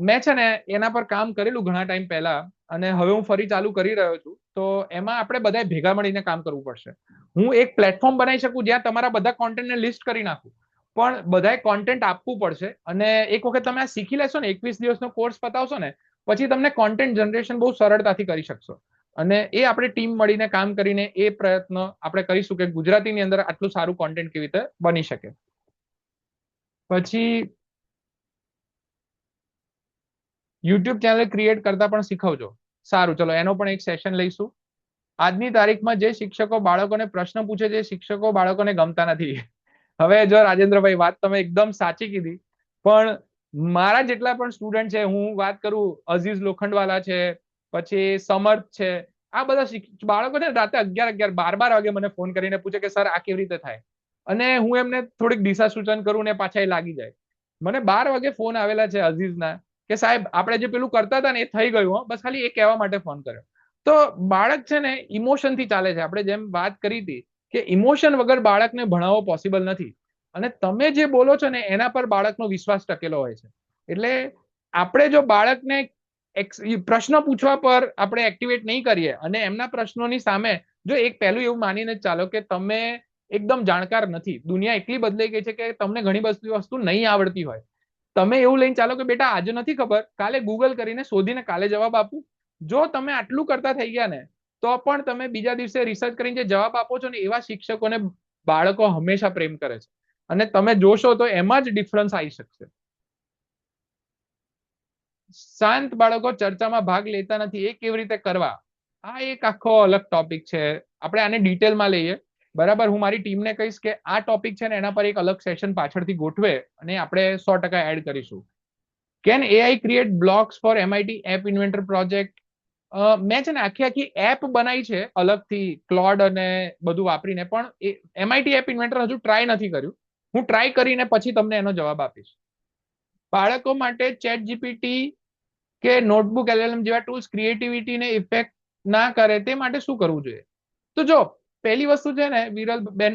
મેં છે ને એના પર કામ કરેલું ઘણા ટાઈમ પહેલા, અને હવે હું ફરી ચાલુ કરી રહ્યો છું. તો એમાં આપણે બધા ભેગા મળીને કામ કરવું પડશે. હું એક પ્લેટફોર્મ બનાવી શકું જ્યાં તમારા બધા કોન્ટેન્ટને લિસ્ટ કરી નાખું, પણ બધાએ કોન્ટેન્ટ આપવું પડશે. અને એક વખત તમે આ શીખી લેશો ને, 21 દિવસનો કોર્સ પતાવશો ને, પછી તમને કોન્ટેન્ટ જનરેશન બહુ સરળતાથી કરી શકશો. અને એ આપણે ટીમ મળીને કામ કરીને એ પ્રયત્ન આપણે કરીશું કે ગુજરાતીની અંદર આટલું સારું કોન્ટેન્ટ કેવી રીતે બની શકે. પછી યુટ્યુબ ચેનલ ક્રિએટ કરતા પણ શીખવજો. સારું, ચલો એનો પણ એક સેશન લઈશું. આજની તારીખમાં જે શિક્ષકો બાળકોને પ્રશ્ન પૂછે છે, શિક્ષકો બાળકોને ગમતા નથી. હવે જો રાજેન્દ્રભાઈ, વાત તમે એકદમ સાચી કીધી, પણ મારા જેટલા પણ સ્ટુડન્ટ છે, હું વાત કરું, અઝીઝ લોખંડવાલા છે, પછી સમર્થ છે, આ બધા બાળકો છે રાતે 11-12 વાગે મને ફોન કરીને પૂછે કે સર આ કેવી રીતે થાય, અને હું એમને થોડીક દિશા સૂચન કરું ને પાછા એ લાગી જાય. મને 12 વાગે ફોન આવેલા છે અઝીઝના કે સાહેબ આપણે જે પેલું કરતા હતા ને એ થઈ ગયું, બસ ખાલી એ કહેવા માટે ફોન કર્યો. તો બાળક છે ને ઇમોશનથી ચાલે છે. આપણે જેમ વાત કરી હતી કે ઇમોશન વગર બાળકને ભણાવવો પોસિબલ નથી, અને તમે જે બોલો છો ને એના પર બાળકનો વિશ્વાસ ટકેલો હોય છે. એટલે આપણે જો બાળકને પ્રશ્ન પૂછવા પર આપણે એક્ટિવેટ નહીં કરીએ અને એમના પ્રશ્નોની સામે જો એક પહેલું એવું માનીને ચાલો કે તમે એકદમ જાણકાર નથી. દુનિયા એટલી બદલાઈ ગઈ છે કે તમને ઘણી બધી વસ્તુ નહીં આવડતી હોય. તમે એવું લઈને ચાલો કે બેટા આજે નથી ખબર, કાલે ગૂગલ કરીને શોધીને કાલે જવાબ આપું. જો તમે આટલું કરતા થઈ ગયા ને તો પણ તમે બીજા દિવસે રિસર્ચ કરીને જે જવાબ આપો છો ને એવા શિક્ષકોને બાળકો હંમેશા પ્રેમ કરે છે. અને તમે જોશો તો એમાં જ ડિફરન્સ આવી શકશે. શાંત બાળકો ચર્ચામાં ભાગ લેતા નથી, એ કેવી રીતે કરવા, આ એક આખો અલગ ટોપિક છે. આપણે આને ડિટેલમાં લઈએ. બરાબર, હું મારી ટીમને કહીશ કે આ ટોપિક છે ને એના પર એક અલગ સેશન પાછળથી ગોઠવે અને આપણે 100% એડ કરીશું. Can AI create blocks for MIT app inventor project? મેં છે ને આખી એપ બનાવી છે અલગથી ક્લોડ અને બધું વાપરીને, પણ એમઆઈટી એપ ઇન્વેન્ટર હજુ ટ્રાય નથી કર્યું. હું ટ્રાય કરીને પછી તમને એનો જવાબ આપીશ. બાળકો માટે ચેટ જીપીટી કે નોટબુક એલએલએમ જેવા ટૂલ્સ ક્રિએટિવિટીને ઇફેક્ટ ના કરે તે માટે શું કરવું જોઈએ? તો જો પહેલી વસ્તુ છે ને વિરલ બેન,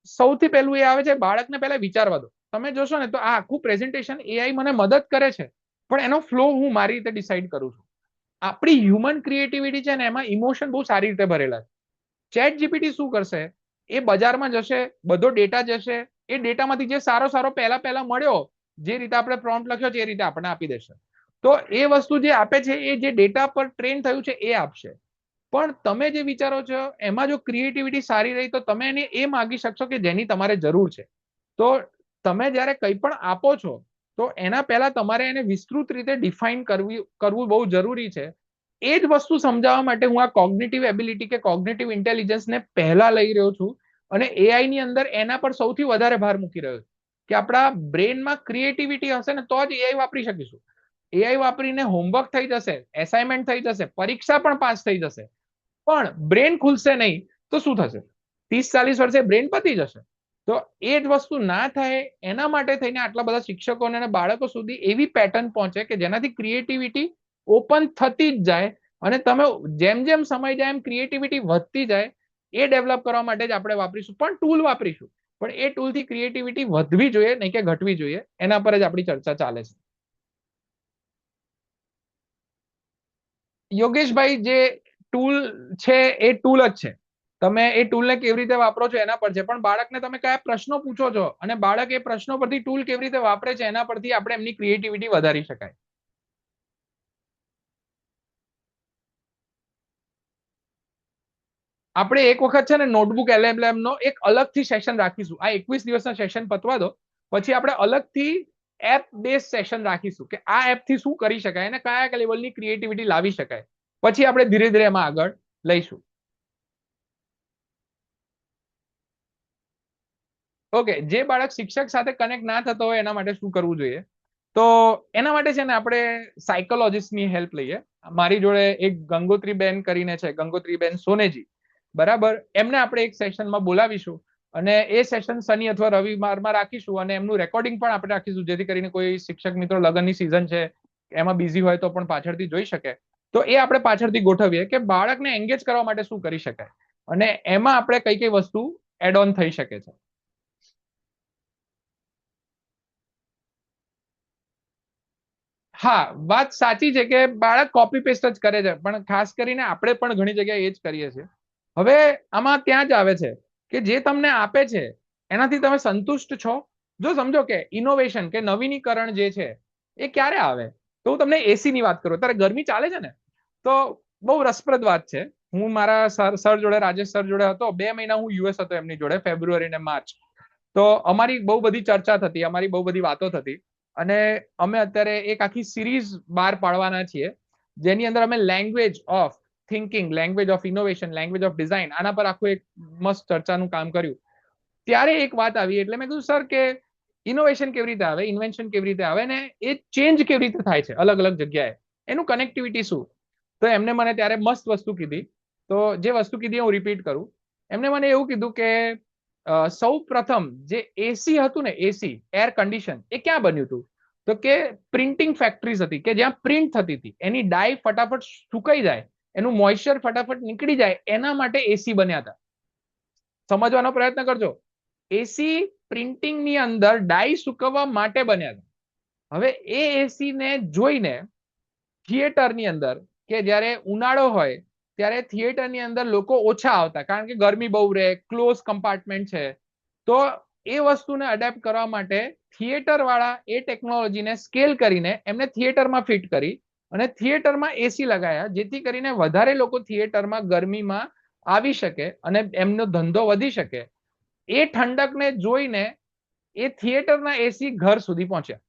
સૌથી પહેલું એ આવે છે બાળકને પહેલા વિચારવા દો. તમે જોશો ને તો આ આખું પ્રેઝન્ટેશન એઆઈ મને મદદ કરે છે, પણ એનો ફ્લો હું મારી રીતે ડિસાઈડ કરું છું. આપણી હ્યુમન ક્રિએટિવિટી છે ને એમાં ઇમોશન બહુ સારી રીતે ભરેલા છે. ચેટ જીપીટી શું કરશે, એ બજારમાં જશે, બધો ડેટા જશે, એ ડેટામાંથી જે સારો સારો પહેલા મળ્યો, જે રીતે આપણે પ્રોમ્પ્ટ લખ્યો છે એ રીતે આપણને આપી દેશે. તો એ વસ્તુ જે આપે છે એ જે ડેટા પર ટ્રેન થયું છે એ આપશે. પણ તમે જે વિચારો છો એમાં જો ક્રિએટિવિટી સારી રહી તો તમે એને એ માગી શકશો કે જેની તમારે જરૂર છે. તો તમે જ્યારે કંઈ પણ આપો છો તો એના પહેલા તમારે એને વિસ્તૃત રીતે ડિફાઇન કરવું બહુ જરૂરી છે. એ જ વસ્તુ સમજાવવા માટે હું આ કોગ્નિટિવ એબિલિટી કે કોગ્નિટિવ ઇન્ટેલિજન્સને પહેલા લઈ રહ્યો છું અને એઆઈ ની અંદર એના પર સૌથી વધારે ભાર મૂકી રહ્યો છું કે આપણા બ્રેનમાં ક્રિએટિવિટી હશે ને તો જ એઆઈ વાપરી શકીશું. એઆઈ વાપરીને હોમવર્ક થઈ જશે, એસાઇનમેન્ટ થઈ જશે, પરીક્ષા પણ પાસ થઈ જશે, પણ બ્રેન ખુલશે નહીં તો શું થશે? 30-40 વર્ષે બ્રેન પતી જશે. તો એ જ વસ્તુ ના થાય એના માટે થઈને આટલા બધા શિક્ષકોને અને બાળકો સુધી એવી પેટર્ન પહોંચે કે જેનાથી ક્રિએટિવિટી ઓપન થતી જ જાય અને તમે જેમ જેમ સમય જાય એમ ક્રિએટિવિટી વધતી જાય. એ ડેવલપ કરવા માટે જ આપણે વાપરીશું, પણ ટૂલ વાપરીશું, પણ એ ટૂલથી ક્રિએટિવિટી વધવી જોઈએ નહીં કે ઘટવી જોઈએ. એના પર જ આપણી ચર્ચા ચાલે છે. યોગેશભાઈ, જે ટૂલ છે એ ટૂલ જ છે. તમે એ ટૂલને કેવી રીતે વાપરો છો એના પર છે, પણ બાળકને તમે કયા પ્રશ્નો પૂછો છો અને બાળક એ પ્રશ્નો પરથી ટૂલ કેવી રીતે વાપરે છે એના પરથી આપણે એમની ક્રિએટિવિટી વધારી શકાય. આપણે એક વખત છે ને નોટબુક એલએલએમ નો એક અલગથી સેશન રાખીશું. આ 21 દિવસના સેશન પતવા દો, પછી આપણે અલગથી એપ બેઝ સેશન રાખીશું કે આ એપથી શું કરી શકાય અને કયા લેવલની ક્રિએટિવિટી લાવી શકાય. પછી આપણે ધીરે ધીરે એમાં આગળ લઈશું. ઓકે, જે બાળક શિક્ષક સાથે કનેક્ટ ના થતો હોય એના માટે શું કરવું જોઈએ? તો એના માટે છે ને આપણે સાયકોલોજીસ્ટની હેલ્પ લઈએ. મારી જોડે એક ગંગોત્રીબેન કરીને છે, ગંગોત્રીબેન સોનેજી, બરાબર, એમને આપણે એક સેશનમાં બોલાવીશું અને એ સેશન શનિ અથવા રવિવારમાં રાખીશું અને એમનું રેકોર્ડિંગ પણ આપણે રાખીશું, જેથી કરીને કોઈ શિક્ષક મિત્રો લગ્નની સિઝન છે એમાં બિઝી હોય તો પણ પાછળથી જોઈ શકે. તો એ આપણે પાછળથી ગોઠવીએ કે બાળકને એન્ગેજ કરવા માટે શું કરી શકાય અને એમાં આપણે કઈ કઈ વસ્તુ એડ ઓન થઈ શકે છે. હા, વાત સાચી છે કે બાળક કોપી પેસ્ટ જ કરે છે, પણ ખાસ કરીને આપણે પણ ઘણી જગ્યાએ એ જ કરીએ છીએ. હવે આમાં ત્યાં જ આવે છે કે જે તમને આપે છે એનાથી તમે સંતુષ્ટ છો? જો સમજો કે ઇનોવેશન કે નવીનીકરણ જે છે એ ક્યારે આવે, તો હું તમને એસી ની વાત કરું. અત્યારે ગરમી ચાલે છે ને, તો બહુ રસપ્રદ વાત છે. હું મારા સર જોડે, રાજેશ સર જોડે હતો, 2 મહિના હું યુએસ હતો એમની જોડે, ફેબ્રુઆરી ને માર્ચ. તો અમારી બહુ બધી ચર્ચા થતી, અમારી બહુ બધી વાતો થતી અને અમે અત્યારે એક આખી સિરીઝ બહાર પાડવાના છીએ જેની અંદર અમે language of thinking, language of innovation, language of design, આના પર આખું એક મસ્ત ચર્ચાનું કામ કર્યું. ત્યારે એક વાત આવી એટલે મેં કીધું સર કે ઇનોવેશન કેવી રીતે આવે, ઇન્વેન્શન કેવી રીતે આવે ને એ ચેન્જ કેવી રીતે થાય છે અલગ અલગ જગ્યાએ, એનું કનેક્ટિવિટી શું? તો એમને મને ત્યારે મસ્ત વસ્તુ કીધી. તો જે વસ્તુ કીધી હું રિપીટ કરું. એમને મને એવું કીધું કે સૌ પ્રથમ જે એસી હતું ને, એસી એર કન્ડિશન, એ ક્યાં બન્યું હતું? તો કે પ્રિન્ટિંગ ફેક્ટરીઝ હતી કે જ્યાં પ્રિન્ટ થતી હતી, એની ડાય ફટાફટ સુકાઈ જાય, એનું મોઇશ્ચર ફટાફટ નીકળી જાય, એના માટે એસી બન્યા હતા. સમજવાનો પ્રયત્ન કરજો. એસી પ્રિન્ટિંગ ની અંદર ડાય સુકવવા માટે બન્યા હતા. હવે એ એસી ને જોઈને થિયેટર ની અંદર કે જ્યારે ઉનાળો હોય ત્યારે થિયેટરની અંદર લોકો ઓછા આવતા, કારણ કે ગરમી બહુ રહે, ક્લોઝ કમ્પાર્ટમેન્ટ છે. તો એ વસ્તુને અડેપ્ટ કરવા માટે થિયેટર વાળા એ ટેકનોલોજીને સ્કેલ કરીને એમને થિયેટરમાં ફિટ કરી અને થિયેટરમાં એસી લગાયા, જેથી કરીને વધારે લોકો થિયેટરમાં ગરમીમાં આવી શકે અને એમનો ધંધો વધી શકે. એ ઠંડકને જોઈને એ થિયેટરના એસી ઘર સુધી પહોંચ્યા.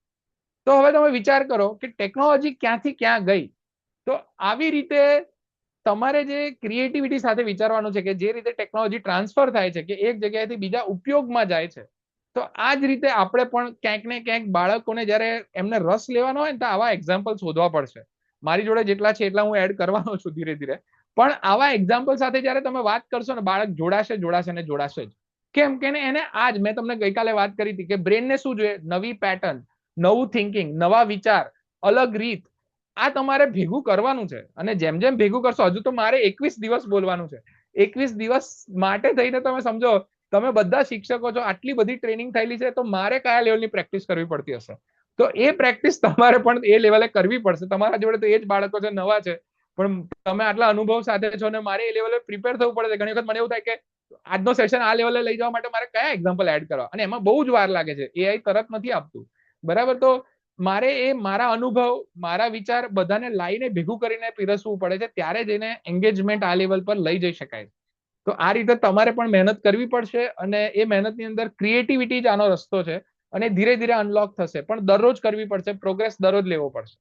તો હવે તમે વિચાર કરો કે ટેકનોલોજી ક્યાંથી ક્યાં ગઈ. તો આવી રીતે તમારે જે ક્રિએટિવિટી સાથે વિચારવાનું છે કે જે રીતે ટેકનોલોજી ટ્રાન્સફર થાય છે, કે એક જગ્યાએથી બીજા ઉપયોગમાં જાય છે, તો આ જ રીતે આપણે પણ ક્યાંક ને ક્યાંક બાળકોને જ્યારે એમને રસ લેવાનો હોય ને, તો આવા એક્ઝામ્પલ શોધવા પડશે. મારી જોડે જેટલા છે એટલા હું એડ કરવાનો છું ધીરે ધીરે. પણ આવા એક્ઝામ્પલ સાથે જ્યારે તમે વાત કરશો ને, બાળક જોડાશે જોડાશે ને જોડાશે જ. કેમ કે એને આજ મેં તમને ગઈકાલે વાત કરી હતી કે બ્રેનને શું જોઈએ? નવી પેટર્ન, નવું થિંકિંગ, નવા વિચાર, અલગ રીત. આ તમારે ભેગું કરવાનું છે. અને જેમ જેમ ભેગું કરશો, હજુ તો મારે 21 દિવસ બોલવાનું છે. 21 દિવસ માટે થઈને તમે સમજો, તમે બધા શિક્ષકો છો, આટલી બધી ટ્રેનિંગ થયેલી છે, તો મારે કયા લેવલની પ્રેક્ટિસ કરવી પડતી હશે? તો એ પ્રેક્ટિસ તમારે પણ એ લેવલે કરવી પડશે. તમારા જોડે તો એ જ બાળકો છે, નવા છે, પણ તમે આટલા અનુભવ સાથે છો ને મારે એ લેવલે પ્રિપેર થવું પડે. ઘણી વખત મને એવું થાય કે આજનો સેશન આ લેવલે લઈ જવા માટે મારે કયા એક્ઝામ્પલ એડ કરવા, અને એમાં બહુ જ વાર લાગે છે. એઆઈ તરત નથી આપતું, બરાબર? તો મારે એ મારા અનુભવ, મારા વિચાર બધાને લાઈને ભેગું કરીને પીરસવું પડે છે, ત્યારે જઈને એંગેજમેન્ટ આ લેવલ પર લઈ જઈ શકાય. તો આ રીતે તમારે પણ મહેનત કરવી પડશે, અને એ મહેનતની અંદર ક્રિએટિવિટી જ આનો રસ્તો છે, અને ધીરે ધીરે અનલોક થશે. પણ દરરોજ કરવી પડશે, પ્રોગ્રેસ દરરોજ લેવો પડશે.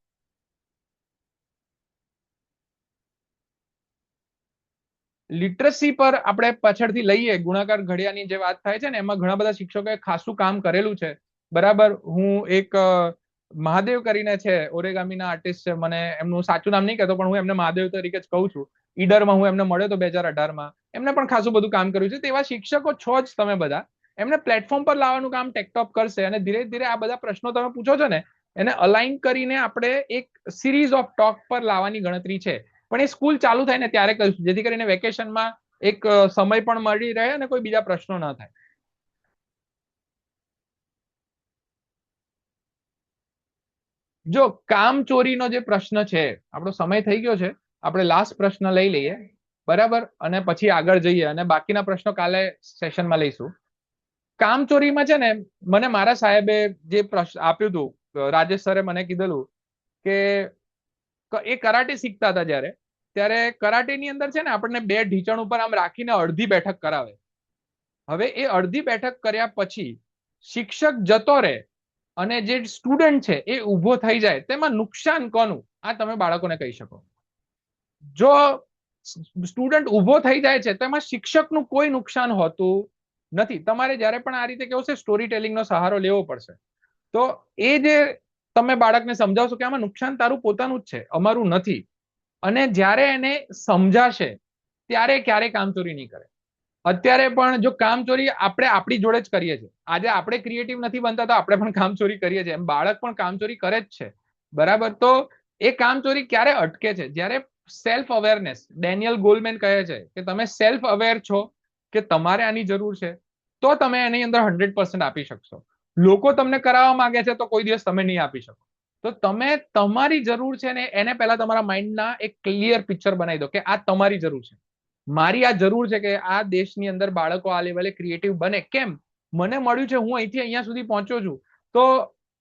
લિટરસી પર આપણે પાછળથી લઈએ, ગુણાકાર ઘડિયાની જે વાત થાય છે ને, એમાં ઘણા બધા શિક્ષકોએ ખાસું કામ કરેલું છે, બરાબર? હું એક મહાદેવ કરીને છે, ઓરેગામીના આર્ટિસ્ટ છે, મને એમનું સાચું નામ નહીં કહેતો, પણ હું એમને મહાદેવ તરીકે જ કહું છું. ઈડરમાં હું એમને મળ્યો તો 2018માં. એમને પણ ખાસું બધું કામ કર્યું છે. તેવા શિક્ષકો છો જ તમે બધા. એમને પ્લેટફોર્મ પર લાવવાનું કામ ટેકટોપ કરશે, અને ધીરે ધીરે આ બધા પ્રશ્નો તમે પૂછો છો ને, એને અલાઇન કરીને આપણે એક સિરીઝ ઓફ ટોક પર લાવવાની ગણતરી છે. પણ એ સ્કૂલ ચાલુ થાય ને ત્યારે કરીશું, જેથી કરીને વેકેશનમાં એક સમય પણ મળી રહે અને કોઈ બીજા પ્રશ્નો ના થાય. જો કામચોરીનો જે પ્રશ્ન છે, આપણો સમય થઈ ગયો છે, આપણે લાસ્ટ પ્રશ્ન લઈ લઈએ, બરાબર? અને પછી આગળ જઈએ, અને બાકીના પ્રશ્નો કાલે સેશનમાં લઈશું. કામચોરીમાં છે ને, મને મારા સાહેબે જે પ્રશ્ન આપ્યું હતું, રાજેશ સરે મને કીધેલું કે એ કરાટે શીખતા હતા જ્યારે, ત્યારે કરાટેની અંદર છે ને, આપણને બે ઢીચણ ઉપર આમ રાખીને અડધી બેઠક કરાવે. હવે એ અડધી બેઠક કર્યા પછી શિક્ષક જતો રહે અને જે સ્ટુડન્ટ છે એ ઊભો થઈ જાય, તેમાં નુકસાન કોનું? આ તમે બાળકોને કહી શકો. જો સ્ટુડન્ટ ઊભો થઈ જાય છે, તો એમાં શિક્ષકનું કોઈ નુકસાન હોતું નથી. તમારે જ્યારે પણ આ રીતે કેવું છે, સ્ટોરી ટેલિંગનો સહારો લેવો પડશે. તો એ જે તમે બાળકને સમજાવશો કે આમાં નુકસાન તારું પોતાનું જ છે, અમારું નથી, અને જ્યારે એને સમજાશે ત્યારે ક્યારે કામચોરી નહીં કરે. અત્યારે પણ જો કામચોરી આપણે આપણી જોડે જ કરીએ છીએ, આજે આપણે ક્રિએટિવ નથી બનતા, તો આપણે પણ કામચોરી કરીએ છીએ. એમ બાળક પણ કામચોરી કરે જ છે, બરાબર? તો એ કામચોરી ક્યારે અટકે છે? જ્યારે સેલ્ફ અવેરનેસ, ડેનિયલ ગોલમેન કહે છે કે તમે સેલ્ફ અવેર છો કે તમારે આની જરૂર છે, તો તમે એની અંદર 100% આપી શકશો. લોકો તમને કરાવવા માંગે છે તો કોઈ દિવસ તમે નહીં આપી શકો. તો તમે તમારી જરૂર છે ને એને પહેલા તમારા માઇન્ડના એક ક્લિયર પિક્ચર બનાવી દો કે આ તમારી જરૂર છે. મારી આ જરૂર છે કે આ દેશની અંદર બાળકો આ લેવલે ક્રિએટિવ બને. કેમ? મને મળ્યું છે, હું અહીંથી અહીંયા સુધી પહોંચ્યો છું, તો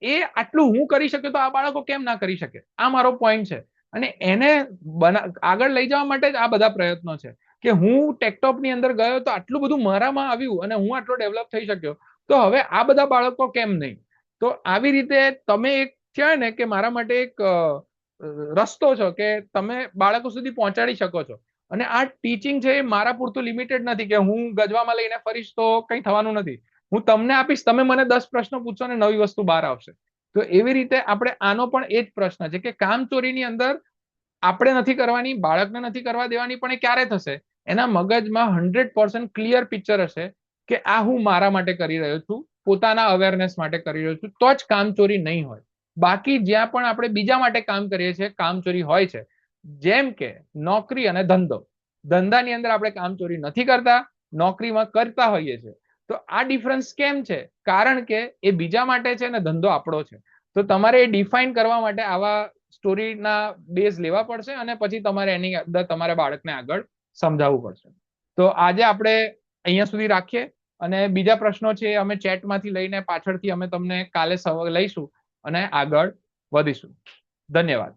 એ આટલું હું કરી શક્યો, તો આ બાળકો કેમ ના કરી શકે? આ મારો પોઈન્ટ છે. અને એને આગળ લઈ જવા માટે જ આ બધા પ્રયત્નો છે, કે હું ટેકટોપની અંદર ગયો તો આટલું બધું મારામાં આવ્યું અને હું આટલો ડેવલપ થઈ શક્યો, તો હવે આ બધા બાળકો કેમ નહીં? તો આવી રીતે તમે એક કહેવાય ને કે મારા માટે એક રસ્તો છો કે તમે બાળકો સુધી પહોંચાડી શકો છો. અને આ ટીચિંગ છે એ મારા પૂરતું લિમિટેડ નથી કે હું ગજવામાં લઈને ફરીશ તો કંઈ થવાનું નથી. હું તમને આપીશ, તમે મને 10 પ્રશ્નો પૂછો ને નવી વસ્તુ બહાર આવશે. તો એવી રીતે આપણે આનો પણ એ જ પ્રશ્ન છે કે કામચોરીની અંદર આપણે નથી કરવાની, બાળકને નથી કરવા દેવાની, પણ એ ક્યારે થશે? એના મગજમાં 100% ક્લિયર પિક્ચર હશે કે આ હું મારા માટે કરી રહ્યો છું, પોતાના અવેરનેસ માટે કરી રહ્યો છું, તો જ કામચોરી નહીં હોય. બાકી જ્યાં પણ આપણે બીજા માટે કામ કરીએ છીએ, કામચોરી હોય છે. જેમ કે નોકરી અને ધંધો. ધંધાની અંદર આપણે કામચોરી નથી કરતા, નોકરીમાં કરતા હોઈએ છીએ. તો આ ડિફરન્સ કેમ છે? કારણ કે એ બીજા માટે છે ને ધંધો આપણો છે. તો તમારે એ ડિફાઇન કરવા માટે આવા સ્ટોરીના બેઝ લેવા પડશે અને પછી તમારે એની અંદર તમારા બાળકને આગળ સમજાવવું પડશે. તો આજે આપણે અહીંયા સુધી રાખીએ અને બીજા પ્રશ્નો છે અમે ચેટમાંથી લઈને પાછળથી અમે તમને કાલે લઈશું અને આગળ વધીશું. ધન્યવાદ.